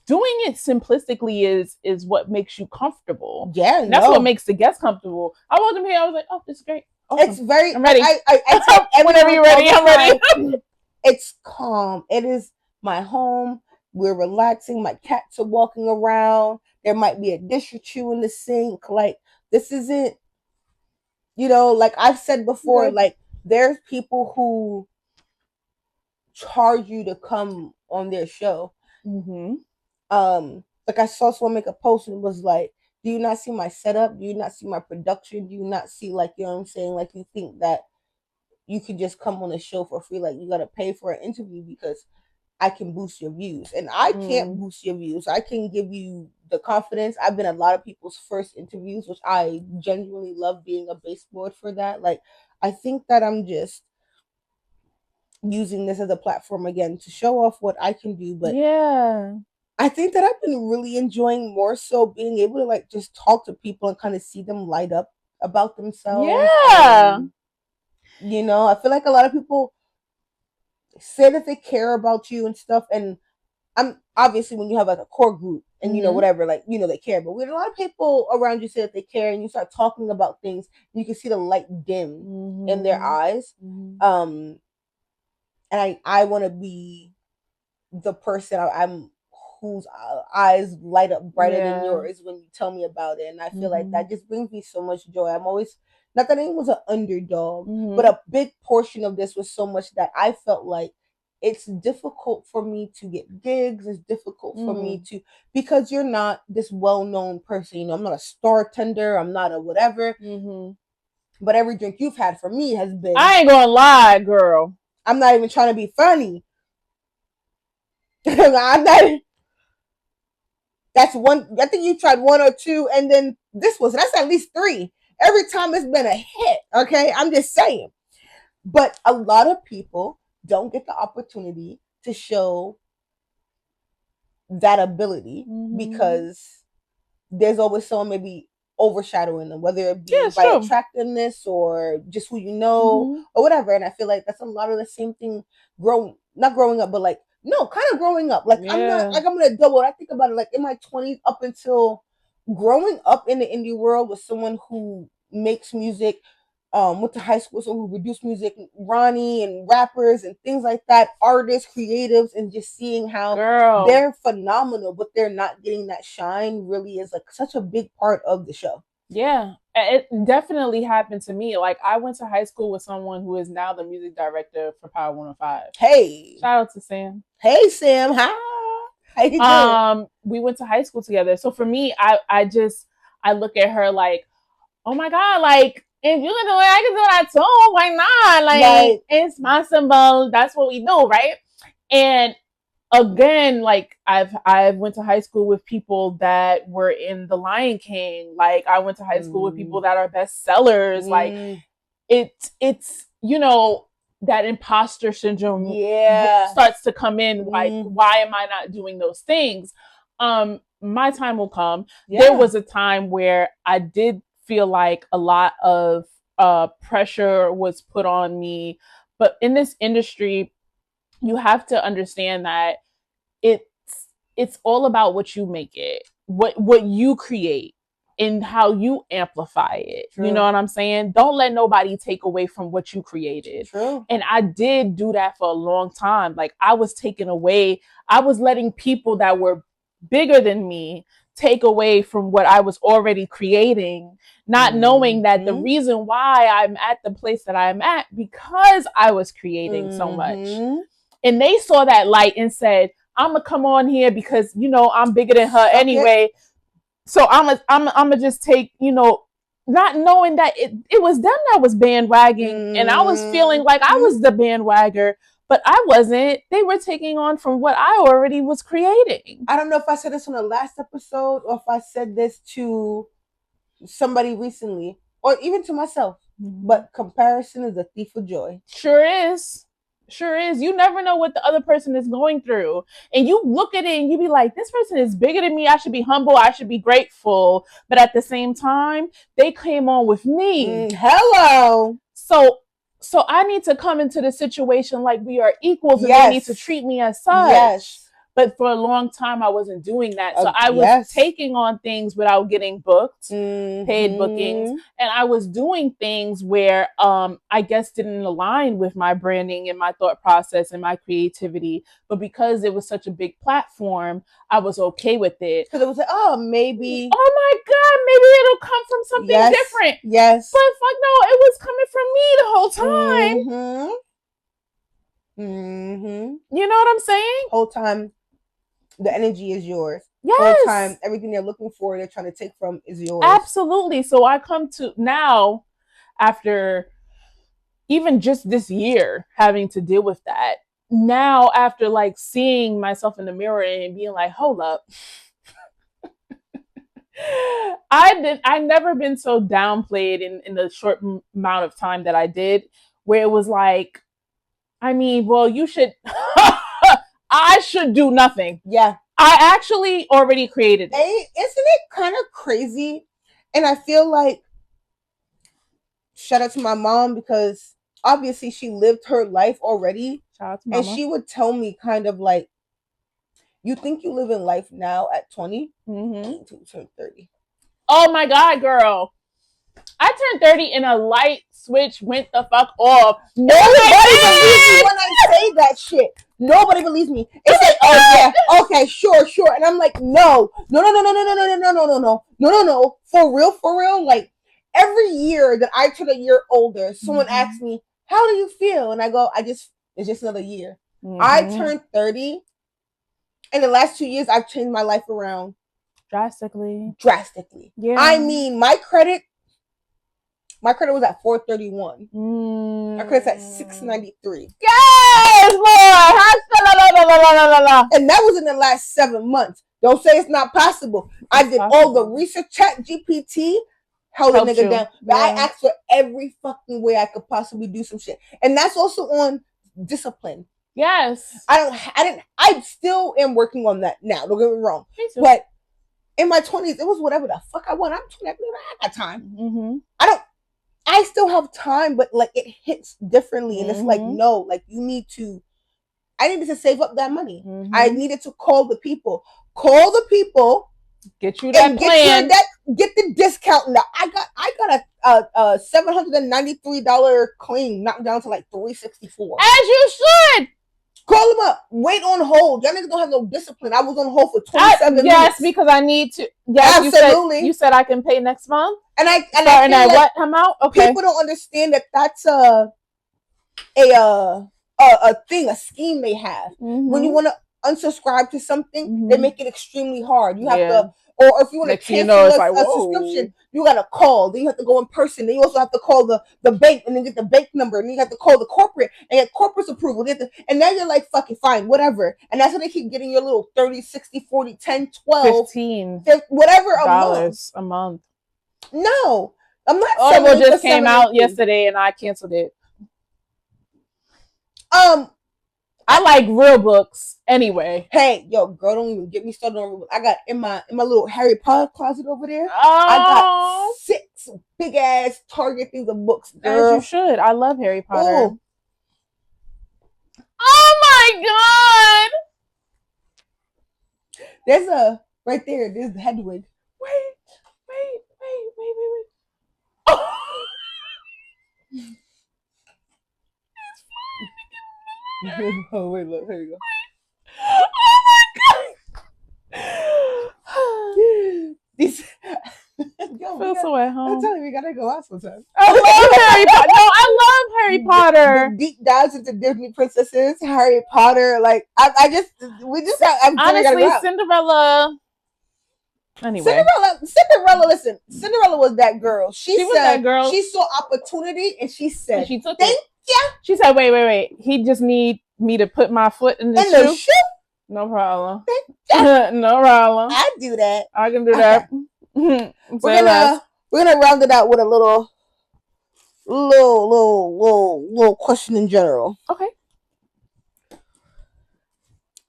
doing it simplistically is what makes you comfortable. Yeah, and that's what makes the guests comfortable. I wasn't here. I was like, oh, this is great. Awesome. It's very. I'm ready. I tell whenever you're ready, I'm ready. It's calm. It is my home. We're relaxing. My cats are walking around. There might be a dish or two in the sink. Like, this isn't, like I've said before, like, there's people who charge you to come on their show. Like, I saw someone make a post and it was like, do you not see my setup? Do you not see my production? Do you not see, like, you know what I'm saying? Like, you think that you could just come on a show for free? Like, you got to pay for an interview because I can boost your views. And I can't boost your views. I can give you the confidence. I've been a lot of people's first interviews, which I genuinely love being a baseboard for that. Like, I think that I'm just using this as a platform again to show off what I can do. But yeah, I think that I've been really enjoying more so being able to, like, just talk to people and kind of see them light up about themselves. Yeah. I feel like a lot of people say that they care about you and stuff. And I'm obviously, when you have like a core group and whatever, like, they care. But when a lot of people around you say that they care and you start talking about things, you can see the light dim in their eyes. And I want to be the person I'm whose eyes light up brighter than yours when you tell me about it. And I feel like that just brings me so much joy. I'm always, not that anyone was an underdog, but a big portion of this was so much that I felt like it's difficult for me to get gigs. It's difficult for me to, because you're not this well-known person. I'm not a star tender. I'm not a whatever. But every drink you've had for me has been, I ain't gonna lie, girl. I'm not even trying to be funny. I'm not. That's one. I think you tried one or two, and then that's at least three. Every time it's been a hit. Okay, I'm just saying. But a lot of people don't get the opportunity to show that ability because there's always someone maybe overshadowing them, whether it be by attractiveness or just who you know or whatever. And I feel like that's a lot of the same thing not growing up, but like, no, kind of growing up. Like, I'm not, like, I'm going to double. I think about it, like, in my 20s up until growing up in the indie world with someone who makes music, went to high school, someone who produced music, Ronnie and rappers and things like that, artists, creatives, and just seeing how they're phenomenal, but they're not getting that shine really is like such a big part of the show. Yeah, it definitely happened to me. Like, I went to high school with someone who is now the music director for Power 105. Hey, shout out to Sam. Hey, Sam. Hi. How you doing? We went to high school together. So for me, I look at her like, oh my God, like, if you can do it, I can do that too. Why not? Like, it's possible. That's what we do, right? And again, like, I've went to high school with people that were in The Lion King. Like, I went to high school with people that are bestsellers. Like, it's that imposter syndrome starts to come in. Like, why am I not doing those things? My time will come. There was a time where I did feel like a lot of pressure was put on me, but in this industry, you have to understand that it's all about what you make it, what you create, and how you amplify it. True. You know what I'm saying? Don't let nobody take away from what you created. True. And I did do that for a long time. Like, I was taken away. I was letting people that were bigger than me take away from what I was already creating, not knowing that the reason why I'm at the place that I'm at because I was creating so much. And they saw that light and said, I'm gonna come on here because, I'm bigger than her anyway. So I'm gonna just take, not knowing that it was them that was bandwagging, and I was feeling like I was the bandwagger, but I wasn't. They were taking on from what I already was creating. I don't know if I said this on the last episode or if I said this to somebody recently or even to myself, but comparison is a thief of joy. Sure is. You never know what the other person is going through, and you look at it and you be like, this person is bigger than me. I should be humble. I should be grateful. But at the same time, they came on with me. Hello. So I need to come into the situation like we are equals, and they need to treat me as such. Yes. But for a long time, I wasn't doing that. So I was taking on things without getting booked, paid bookings. And I was doing things where I guess didn't align with my branding and my thought process and my creativity. But because it was such a big platform, I was okay with it. Because it was like, oh, maybe. Oh my God, maybe it'll come from something different. Yes. But fuck no, it was coming from me the whole time. You know what I'm saying? Whole time. The energy is yours. Yes. Whole time, everything they're looking for, they're trying to take from is yours. Absolutely. So I come to now, after even just this year having to deal with that, now after like seeing myself in the mirror and being like, hold up. I never been so downplayed in the short amount of time that I did, where it was like, I mean, well, you should... I should do nothing. Yeah. I actually already created it. Isn't it kind of crazy? And I feel like, shout out to my mom, because obviously she lived her life already. Shout out to Mama. And she would tell me kind of like, you think you live in life now at 20? Until you turn 30. Oh my God, girl. I turned 30 and a light switch went the fuck off. Nobody believes me when I say that shit. Nobody believes me. It's like, oh yeah, okay, sure. And I'm like, no. For real. Like, every year that I turn a year older, someone asks me, how do you feel? And I go, it's just another year. I turned 30. In the last 2 years, I've changed my life around. Drastically. Yeah. I mean, my credit was at 431. My credit's at 693. Yes, Lord. And that was in the last 7 months. Don't say it's not possible. I did all the research. Chat GPT held a nigga down. But I asked for every fucking way I could possibly do some shit. And that's also on discipline. Yes. I still am working on that now. Don't get me wrong. But in my 20s, it was whatever the fuck I want. I'm 20. I got time. I still have time, but like it hits differently. And it's like, no, like I needed to save up that money. I needed to call the people. Get you that plan. Get the discount. Now I got a $793 claim knocked down to like $364. As you should. Call them up. Wait on hold. Y'all niggas don't have no discipline. I was on hold for 27 minutes. Yes, because I need to. Yes, absolutely. You said I can pay next month. And I feel like what amount? Okay. People don't understand that that's a thing, a scheme they have. When you want to unsubscribe to something, they make it extremely hard. You have to, or if you want to cancel a subscription, you got to call. Then you have to go in person. Then you also have to call the bank and then get the bank number. And then you have to call the corporate and get corporate approval. And now you're like, fucking fine, whatever. And that's how they keep getting your little 30, 60, 40, 10, 12, 15, whatever a month. No, I'm not. Audible just came out yesterday and I canceled it. I like real books anyway. Hey, yo, girl, don't even get me started on real books. I got in my little Harry Potter closet over there. I got 6 big ass Target things of books, girl. As you should. I love Harry Potter. Ooh. Oh my God! There's right there. There's Hedwig. Wait. Oh. Oh wait, look, here you go. Oh my God! These yo, feel so at home. I'm telling you, we gotta go out sometime. I love Harry Potter. No, I love Harry Potter. The deep dives into Disney princesses, Harry Potter. Like I'm honestly, Cinderella. Anyway, Cinderella. Listen, Cinderella was that girl. She was that girl. She saw opportunity and she said, she took "Thank Yeah. She said, wait. He just need me to put my foot in the In the shoe. shoe? No problem. Yeah. No problem. I do that. I can do that. We're gonna round it out with a little question in general. Okay.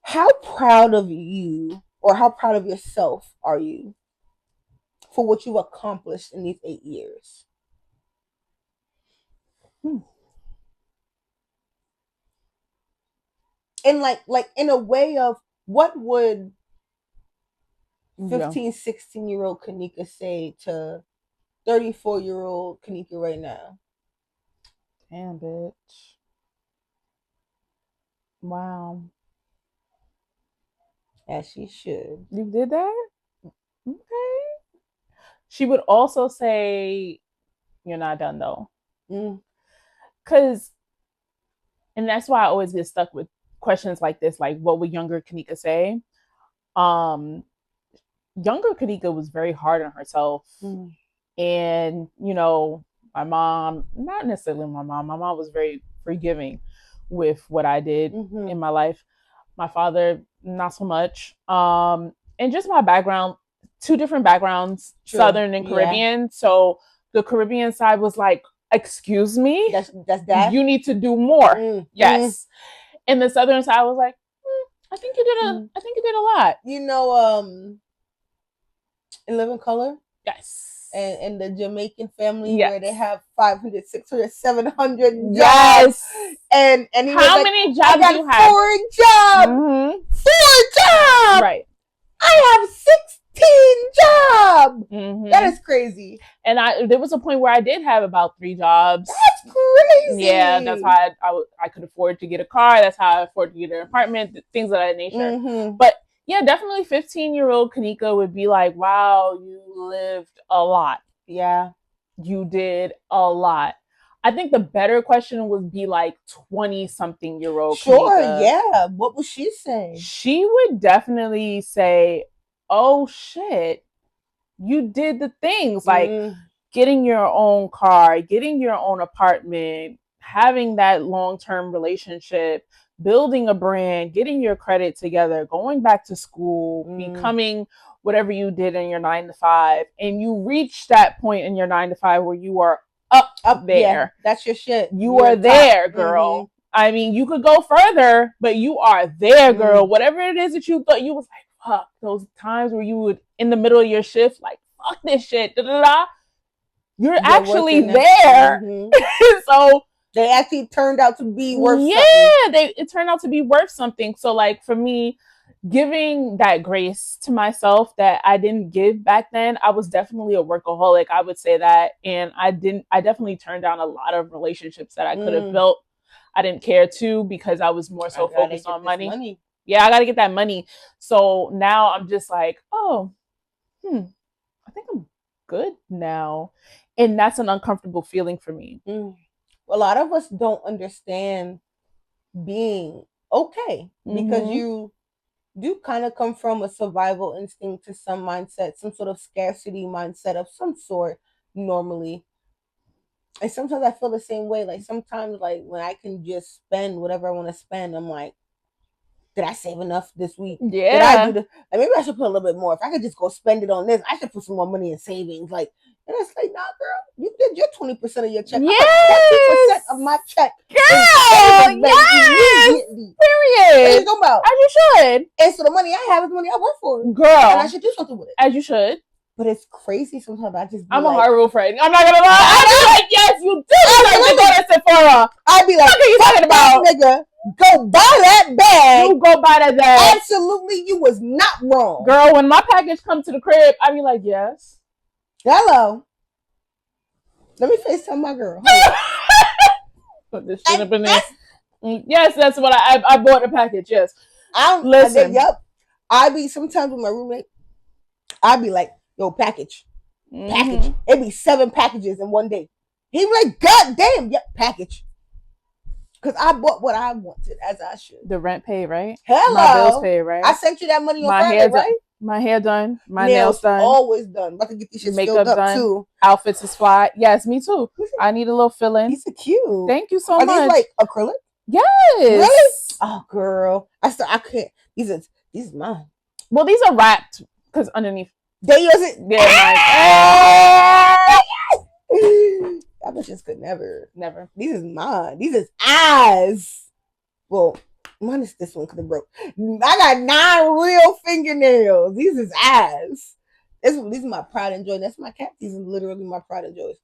How proud of you or how proud of yourself are you for what you've accomplished in these 8 years? And like in a way of what would 15, 16-year-old Kanika say to 34-year-old Kanika right now? Damn, bitch. Wow. As she should. You did that? Okay. She would also say, you're not done though. Because, and that's why I always get stuck with questions like this, like what would younger Kanika say? Younger Kanika was very hard on herself. And, you know, my mom, not necessarily my mom was very forgiving with what I did in my life. My father, not so much. And just my background, 2 different backgrounds, True. Southern and Caribbean. Yeah. So the Caribbean side was like, excuse me, that's that. You need to do more. Yes. And the Southern side was like, I think you did a lot. You know, in Living Color? Yes. And the Jamaican family yes. where they have 500, 600, 700 jobs. Yes. And he How was many like, jobs I got do you have? 4 jobs. 4 jobs. Right. I have 16 jobs. That is crazy. And there was a point where I did have about 3 jobs. That's crazy. Yeah, that's how I could afford to get a car. That's how I afford to get an apartment, things of that nature. But yeah, definitely 15-year-old Kanika would be like, wow, you lived a lot. Yeah. You did a lot. I think the better question would be like 20-something-year-old Sure, Kanika. yeah. What would she say? She would definitely say, oh shit, you did the things like getting your own car, getting your own apartment, having that long-term relationship, building a brand, getting your credit together, going back to school, becoming whatever you did in your 9 to 5. And you reach that point in your 9 to 5 where you are up there. Yeah, that's your shit. You are there, girl. I mean, you could go further, but you are there, girl. Whatever it is that you thought, you was like, fuck, those times where you would, in the middle of your shift, like, fuck this shit, You're actually there. So they actually turned out to be worth something. Yeah, it turned out to be worth something. So like for me, giving that grace to myself that I didn't give back then, I was definitely a workaholic. I would say that. And I definitely turned down a lot of relationships that I could have built. I didn't care to because I was more so focused on money. Yeah, I got to get that money. So now I'm just like, oh, I think I'm good now. And that's an uncomfortable feeling for me. A lot of us don't understand being okay because you do kind of come from a survival instinct to some mindset, some sort of scarcity mindset of some sort normally. And sometimes I feel the same way. Like sometimes like when I can just spend whatever I want to spend, I'm like, did I save enough this week? Yeah. Did I do this? Like maybe I should put a little bit more. If I could just go spend it on this, I should put some more money in savings. Like, and it's like, nah, girl, you did your 20% of your check. Yes. 40% of my check. Girl, yes. Period. Go about. As you should. And so the money I have is the money I work for. Girl. And I should do something with it. As you should. But it's crazy sometimes. I'm a horrible friend. I'm not gonna lie. I'd be like, yes, you do deserve to go to Sephora. I'd be like, what are you talking about? Nigga, go buy that bag. You go buy that bag. Absolutely, you was not wrong. Girl, when my package comes to the crib, I'd be like, yes. Hello. Let me FaceTime my girl. Put this shit up in there. Yes, that's what I bought the package, yes. Listen. Yep. I be sometimes with my roommate, I'd be like, yo, package. It'd be 7 packages in one day. He be like, God damn, yep, package. Because I bought what I wanted, as I should. The rent paid, right? Hello. My bills paid, right? I sent you that money on Friday, right? My hair done. My nails done. Always done. About to get these shit Makeup filled up done. too. Outfits is fly. Yes, me too. I need a little fill-in. These are cute. Thank you so Are much. these like acrylic? Yes. Really? Oh, girl. I can't. These are mine. Well, these are wrapped because underneath. They use it. Yeah, That bitch just could never. Never. These is mine. These is eyes. Well, mine is this one because it broke. I got 9 real fingernails. These is eyes. These are my pride and joy. That's my cat. These are literally my pride and joy.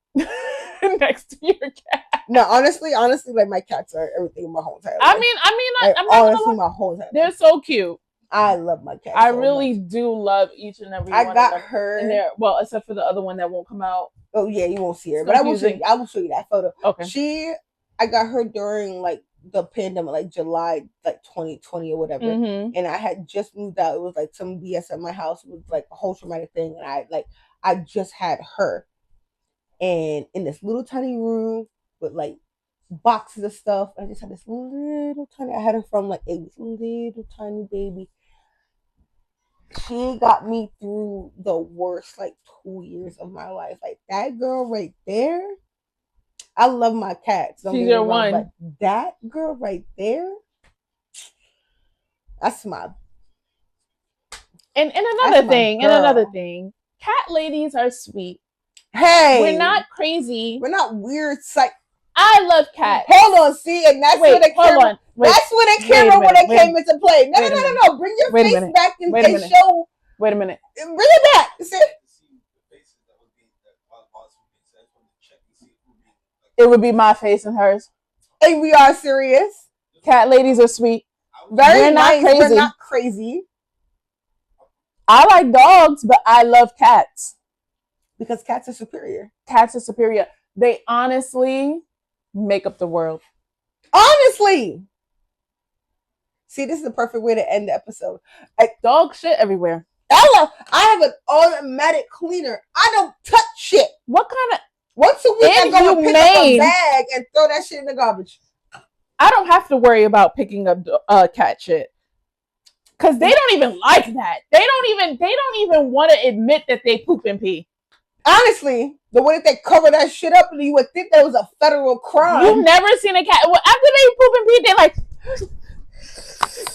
Next to your cat. No, honestly, like my cats are everything in my whole entire life. I mean, like, I'm not honestly, my whole entire They're life. so cute. I love my cat. I so really much. do love each and every I one got of them. her. And they're, well, except for the other one that won't come out. Oh yeah, you won't see her, It's but confusing. I will show you that photo. Okay. I got her during like the pandemic, like July, like 2020 or whatever. Mm-hmm. And I had just moved out. It was like some BS at my house. It was like a whole traumatic thing, and I just had her, and in this little tiny room with like boxes of stuff. I just had this little tiny. I had her from like a little tiny baby. She got me through the worst like 2 years of my life. Like that girl right there. I love my cats. She's your one. But that girl right there. That's my. And another thing. Cat ladies are sweet. Hey, we're not crazy. We're not weird. I love cats. Hold on, see, and that's where the camera. That's where the camera came into play. No. Bring your face back and show. Wait a minute. Bring it back. See? It would be my face and hers. And we are serious. Cat ladies are sweet. Very nice. We're not crazy. I like dogs, but I love cats. Because cats are superior. Cats are superior. They honestly make up the world. Honestly. See, this is the perfect way to end the episode. Dog shit everywhere. I have an automatic cleaner. I don't touch shit. What kind of... Once a week, I go and pick up a bag and throw that shit in the garbage. I don't have to worry about picking up cat shit. Because they don't even like that. They don't even want to admit that they poop and pee. Honestly, the way that they cover that shit up, you would think that was a federal crime. You've never seen a cat. Well, after they poop and pee, they're like,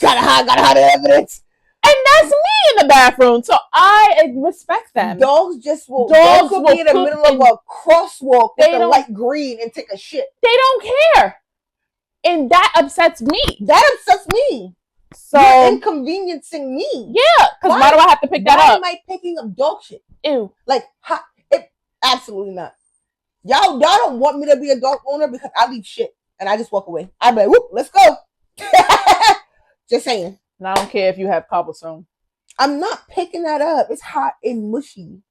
gotta hide the evidence. And that's me in the bathroom. So I respect them. Dogs will be in the middle of a crosswalk with the light green and take a shit. They don't care. And that upsets me. So you're inconveniencing me. Yeah, because why do I have to pick that up? Why am I picking up dog shit? Ew. Like, absolutely not. Y'all don't want me to be a dog owner because I leave shit and I just walk away. I'm like, whoop, let's go. Just saying. And I don't care if you have cobblestone. I'm not picking that up. It's hot and mushy.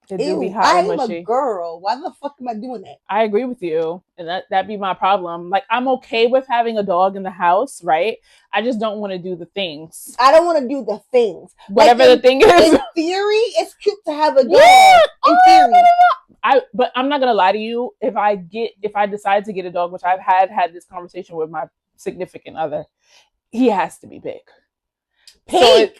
It do be hot and mushy. I'm a girl. Why the fuck am I doing that? I agree with you. And that'd be my problem. Like, I'm okay with having a dog in the house, right? I just don't want to do the things. I don't want to do the things. Whatever the thing is. In theory, it's cute to have a dog. Yeah. In theory. But I'm not going to lie to you. If I decide to get a dog, which I've had this conversation with my significant other, he has to be big. Big?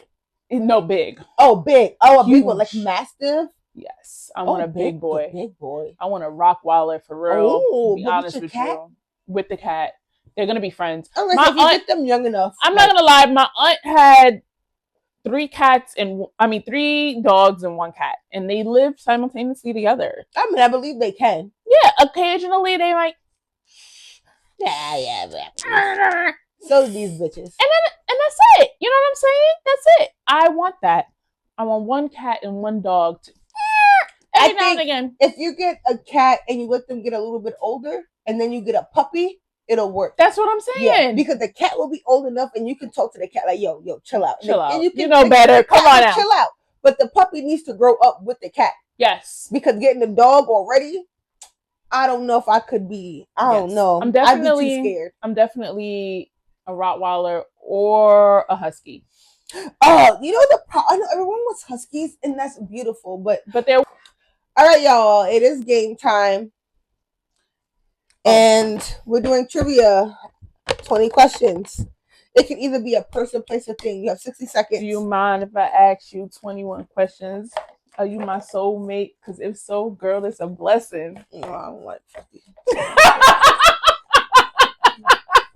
No, big. Oh, big. Oh, a big one. Like Mastiff? Yes, I want a big boy. Big boy. I want a Rottweiler for real. Oh, to be honest with you, with the cat, they're gonna be friends. Unless if you get them young enough. I'm not gonna lie. My aunt had 3 dogs and 1 cat, and they lived simultaneously together. I mean, I believe they can. Yeah, occasionally they might. Yeah. So these bitches. And that's it. You know what I'm saying? That's it. I want that. I want 1 cat and 1 dog to every now and again. If you get a cat and you let them get a little bit older and then you get a puppy, it'll work. That's what I'm saying. Yeah, because the cat will be old enough and you can talk to the cat like, yo, chill out. Chill out. And you know better. Come on now. Chill out. But the puppy needs to grow up with the cat. Yes. Because getting a dog already, I don't know if I could be. I don't know. I'd be too scared. I'm definitely a Rottweiler or a Husky. Oh, you know I know everyone wants Huskies, and that's beautiful. But they're all right, y'all. It is game time, and we're doing trivia. 20 questions. It can either be a person, place, or thing. You have 60 seconds. Do you mind if I ask you 21 questions? Are you my soulmate? Because if so, girl, it's a blessing. No, I don't like fucking.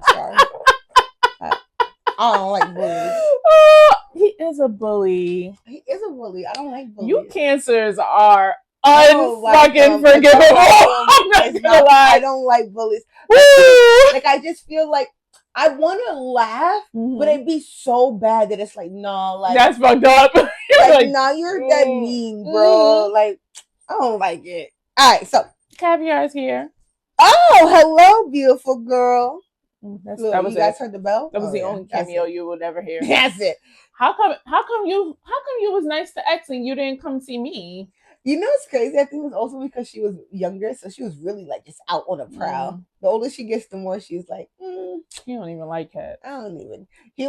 Sorry. I don't like bullies. He is a bully. He is a bully. I don't like bullies. You cancers are I don't like them. unfucking forgivable. I'm not It's gonna not- lie. I don't like bullies. Woo! Like, I just feel like I want to laugh, but it'd be so bad that it's like, no, like that's fucked up. like, no, you're that mean, bro. Like, I don't like it. All right, so Caviar is here. oh, hello, beautiful girl. Look, That was you guys it. heard the bell. That was the yeah, only that's cameo it. you would ever hear. That's it. How come you was nice to X and you didn't come see me? You know, it's crazy. I think it's also because she was younger, so she was really like just out on a prowl. The older she gets, the more she's like, You don't even like cats. I don't even. He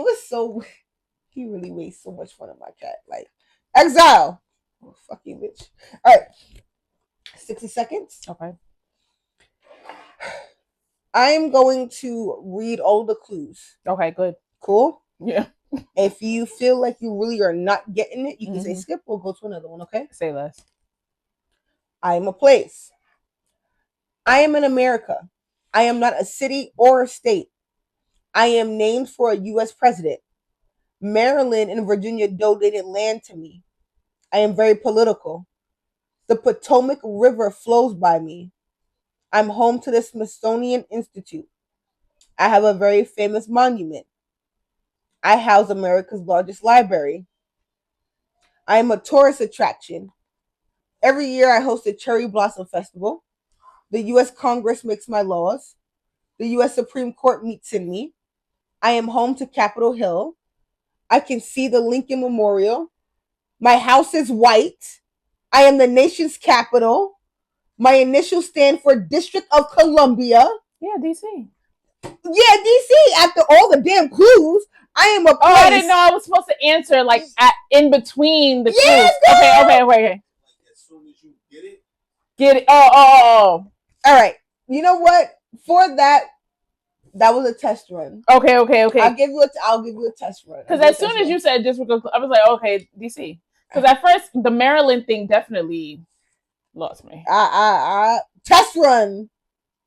really wastes so much fun of my cat. Like, exile. Oh, fuck you, bitch. All right, 60 seconds. Okay. I am going to read all the clues. Okay, good. Cool. Yeah. If you feel like you really are not getting it, you can say Mhm. skip. We'll go to another one. Okay. Say less. I am a place. I am in America. I am not a city or a state. I am named for a U.S. president. Maryland and Virginia donated land to me. I am very political. The Potomac River flows by me. I'm home to the Smithsonian Institute. I have a very famous monument. I house America's largest library. I am a tourist attraction. Every year I host a cherry blossom festival. The U.S. Congress makes my laws. The U.S. Supreme Court meets in me. I am home to Capitol Hill. I can see the Lincoln Memorial. My house is white. I am the nation's capital. My initials stand for District of Columbia. Yeah, DC. Yeah, DC. After all the damn clues, I am a place. Oh, I didn't know I was supposed to answer like in between the Yeah, clues. Okay. Like, as soon as you get it. Oh. All right. You know what? For that was a test run. Okay. I'll give you a test run. Because as soon as you said District, I was like, okay, DC. Because at first the Maryland thing definitely lost me. Test run.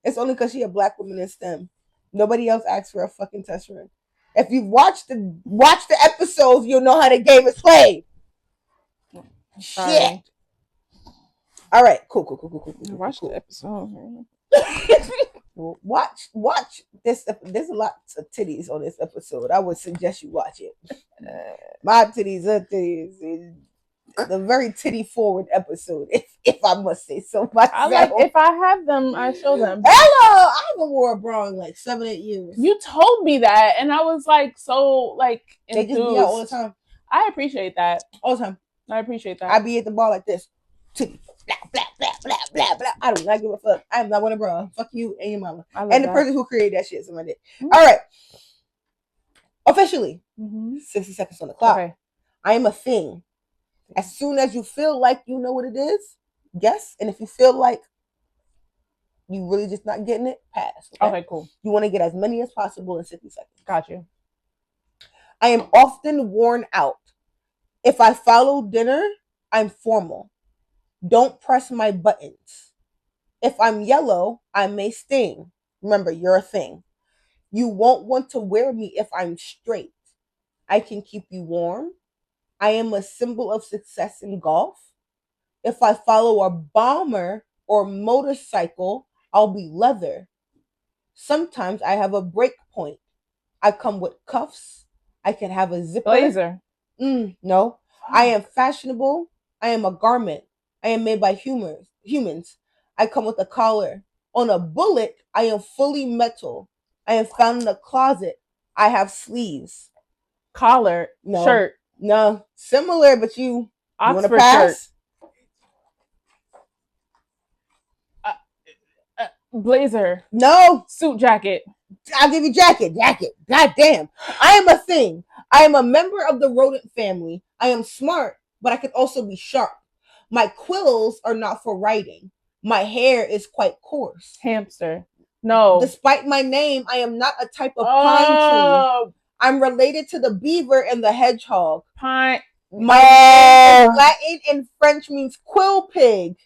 It's only because she a black woman in STEM. Nobody else asked for a fucking test run. If you watch the episodes, you'll know how the game is played. Sorry. Shit. All right. Cool. Watch the episode. Watch this. There's a lot of titties on this episode. I would suggest you watch it. My titties are titties. It's a very titty forward episode, if I must say so myself. I like if I have them, I show them. Hello, I haven't wore a bra in like 7-8 years. You told me that, and I was like so like they enthused. just be out all the time. I appreciate that. All the time. I appreciate that. I be at the bar like this. Titty. Blah, blah, blah, blah, blah, blah. I do not give a fuck. I am not wearing a bra. Fuck you and your mama. And the person who created that shit. Somebody did. Mm-hmm. All right. Officially. 60 seconds on the clock. Okay. I am a thing. As soon as you feel like you know what it is, guess. And if you feel like you really just not getting it, pass. Okay, cool. You want to get as many as possible in 60 seconds. Got you. I am often worn out. If I follow dinner, I'm formal. Don't press my buttons. If I'm yellow, I may sting. Remember, you're a thing. You won't want to wear me if I'm straight. I can keep you warm. I am a symbol of success in golf. If I follow a bomber or motorcycle, I'll be leather. Sometimes I have a break point. I come with cuffs. I can have a zipper. Blazer. No. I am fashionable. I am a garment. I am made by humans. I come with a collar. On a bullet, I am fully metal. I am found in a closet. I have sleeves. Collar. No. Shirt. No. Similar, but you want to pass? Shirt. Blazer. No. Suit jacket. I'll give you jacket. God damn. I am a thing. I am a member of the rodent family. I am smart, but I can also be sharp. My quills are not for writing. My hair is quite coarse. Hamster. No. Despite my name, I am not a type of pine tree. I'm related to the beaver and the hedgehog. Pine. My name is Latin and French means quill pig.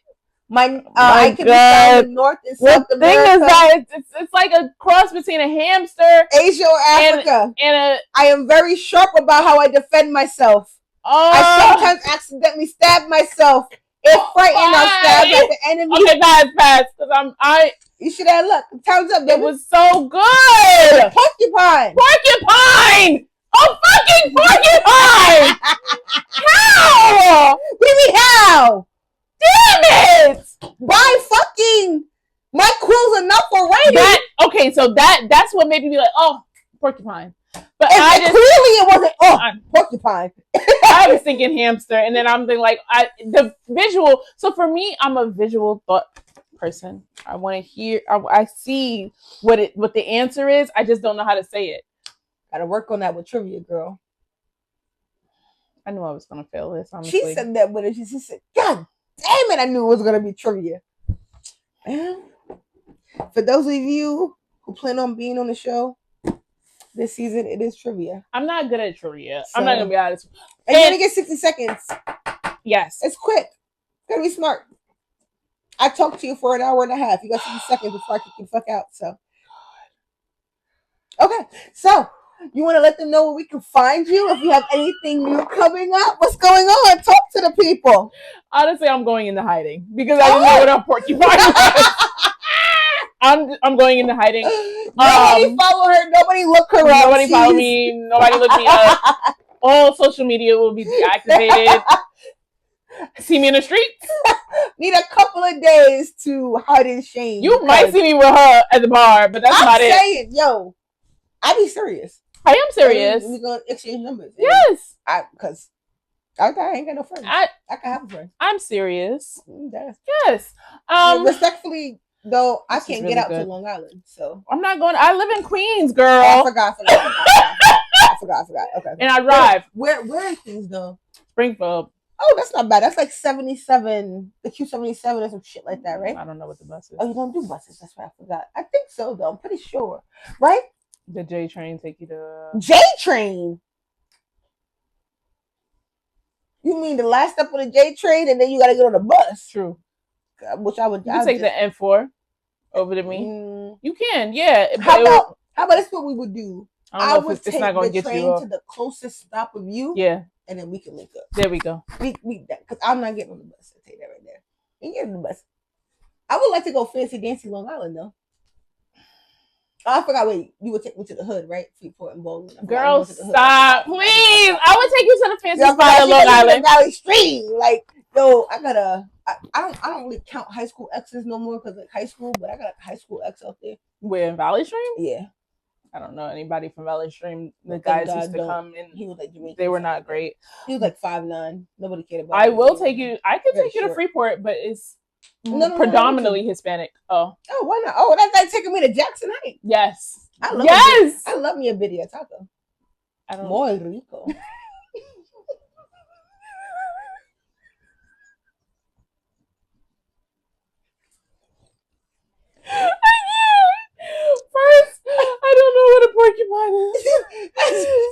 I can be found in North and South America. The thing is that it's like a cross between a hamster, Asia or Africa. And I am very sharp about how I defend myself. I sometimes accidentally stab myself. If frightened, I'll stab at the enemy. Okay, guys, pass. Because You should have look. Time's up, baby. It was so good. Porcupine. Porcupine. Oh, fucking porcupine. How? What do you mean how? Damn it! Why fucking my quill's enough already? Okay, so that's what made me be like, oh, porcupine. But clearly it wasn't porcupine. I was thinking hamster, and then I'm thinking like the visual. So for me, I'm a visual thought person. I want to hear. I see what the answer is. I just don't know how to say it. Gotta work on that with trivia, girl. I knew I was gonna fail this. Honestly, she said that, but she said, "God damn it, I knew it was gonna be trivia." For those of you who plan on being on the show this season, it is trivia. I'm not good at trivia. So, I'm not gonna be honest. And you're gonna get 60 seconds. Yes, it's quick. Gotta be smart. I talked to you for an hour and a half. You got 60 seconds before I kick you the fuck out. So, okay. So, you want to let them know where we can find you? If you have anything new coming up, what's going on? Talk to the people. Honestly, I'm going into hiding because I didn't know what a porcupine was. I'm going into hiding. Nobody follow her. Nobody look her up. Nobody follow me. Nobody look me up. All social media will be deactivated. See me in the streets. Need a couple of days to hide in shame. You might see me with her at the bar, but that's not it. I'm saying, yo, I be serious. I am serious. We're gonna exchange numbers. Yes. Because I ain't got no friends. I can have a friend. I'm serious. Yes. Respectfully, though, I can't really get out to Long Island, so I'm not going. I live in Queens, girl. Oh, I forgot. I forgot. Okay. And I drive. Where are things though? Springfield. Oh, that's not bad. That's like 77, the Q77 or some shit like that, right? I don't know what the bus is. Oh, you don't do buses. That's why I forgot. I think so, though. I'm pretty sure. Right? The J train take you to... J train? You mean the last step on the J train and then you got to get on the bus? True. Which I would... You can take the N4 over to me. You can, yeah. How about that's what we would do? I would take the train to the closest stop of you. Yeah. And then we can link up. There we go. Because I'm not getting on the bus. I'll tell you that right there. You get on the bus. I would like to go fancy dancy Long Island though. Oh, I forgot. Wait, you would take me to the hood, right? Freeport and Bowling. Girl, stop, please. I would take you to the fancy spot in Long Island. Valley Stream. Like, yo, I don't really count high school exes no more because like high school, but I got a high school ex out there. Where in Valley Stream? Yeah. I don't know anybody from Valley Stream. The guys used to come and he was like Jamaican. They were not great. He was like 5'9". Nobody cared about him. I will take you. I can take you to Freeport, but it's predominantly Hispanic. Oh, why not? Oh, that's like taking me to Jackson Heights. Yes. I love me a video taco. I don't Muy rico. First, I don't know what a porcupine is.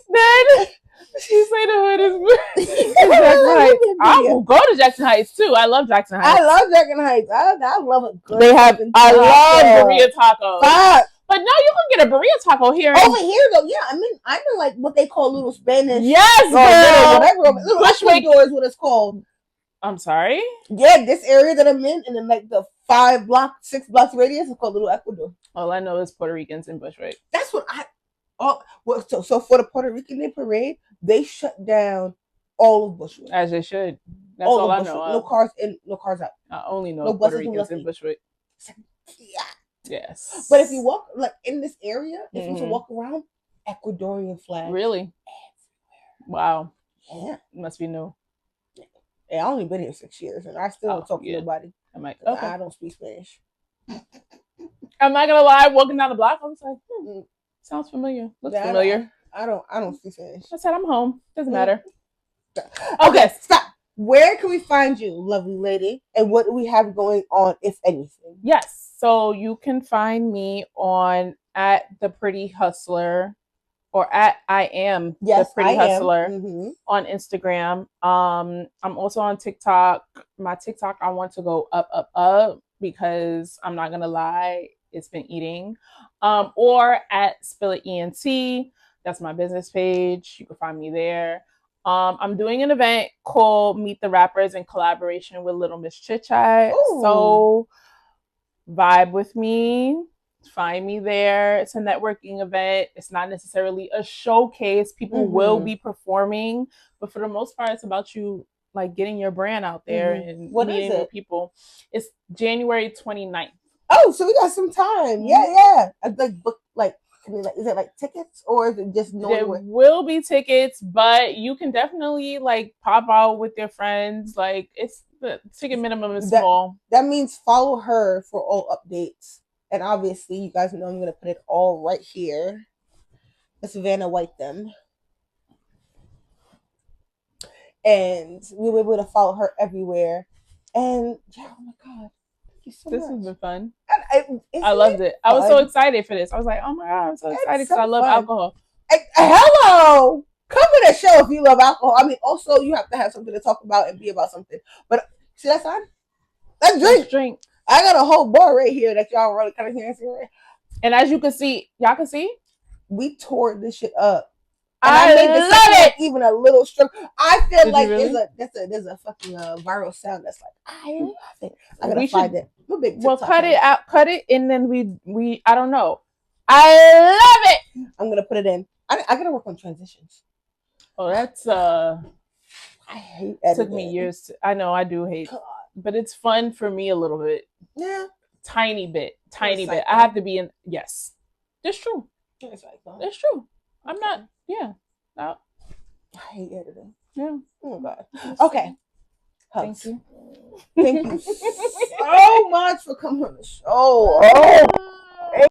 Then she say the hood is Jackson Heights. I will go to Jackson Heights too. I love Jackson Heights. I love Jackson Heights. I love a good. I love burrito tacos. But no, you can get a burrito taco here. Over here though, yeah. I'm in like what they call little Spanish. Yes, girl. Little Ecuador is what it's called. I'm sorry? Yeah, this area that I'm in, and then like the 6 blocks radius is called Little Ecuador. All I know is Puerto Ricans in Bushwick. That's what so for the Puerto Rican Day Parade, they shut down all of Bushwick. As they should. That's all I know. No cars in, no cars out. I only know Puerto Ricans in Bushwick. Yeah. Yes. But if you walk like in this area, if you walk around, Ecuadorian flags. Really? Wow. Yeah. Must be new. Yeah, I've only been here 6 years, and I still don't talk to nobody. I don't speak Spanish. I'm not gonna lie. Walking down the block, I was like, sounds familiar. Looks familiar. I don't speak Spanish. I said I'm home. Doesn't matter. Okay, stop. Where can we find you, lovely lady, and what do we have going on, if anything? Yes, so you can find me on @theprettyhustler or at I am Yes, the Pretty I am. Hustler Mm-hmm. on Instagram. I'm also on TikTok. My TikTok, I want to go up because I'm not gonna lie, it's been eating. Or at Spill It ENT. That's my business page. You can find me there. I'm doing an event called Meet the Rappers in collaboration with Little Miss Chit Chat. Ooh. So vibe with me. Find me there. It's a networking event. It's not necessarily a showcase. People will be performing, but for the most part, it's about you like getting your brand out there and What meeting is new it? people. It's January 29th. Oh, so we got some time. Yeah. I'd like book like. Can we, like, is it like tickets or is it just There will be tickets, but you can definitely like pop out with your friends. Like it's the ticket minimum is small. That means follow her for all updates. And obviously, you guys know I'm going to put it all right here. It's Vanna White them. And we'll be able to follow her everywhere. And yeah, oh my God. Thank you so This much. has been fun. I loved it. I was so excited for this. I was like, oh my God, I'm so excited because I love alcohol. Hello! Come to the show if you love alcohol. I mean, also, you have to have something to talk about and be about something. But see that sign? Let's drink. I got a whole bar right here that y'all really kind of can't see. And as you can see, y'all can see? We tore this shit up. And I made love it. Even a little stroke. I feel like there's a fucking viral sound that's like, I love it. I gotta find it. Well, cut it out, and then we I don't know. I love it. I'm gonna put it in. I gotta work on transitions. Oh, that's I hate editing. Took me years. I know I do hate, but it's fun for me a little bit. Yeah, tiny bit. I have to be in. Yes, that's true. That's true. I'm not. Yeah. No. I hate editing. Yeah. Oh God. Okay. Thank you. Thank you so much for coming on the show. Oh.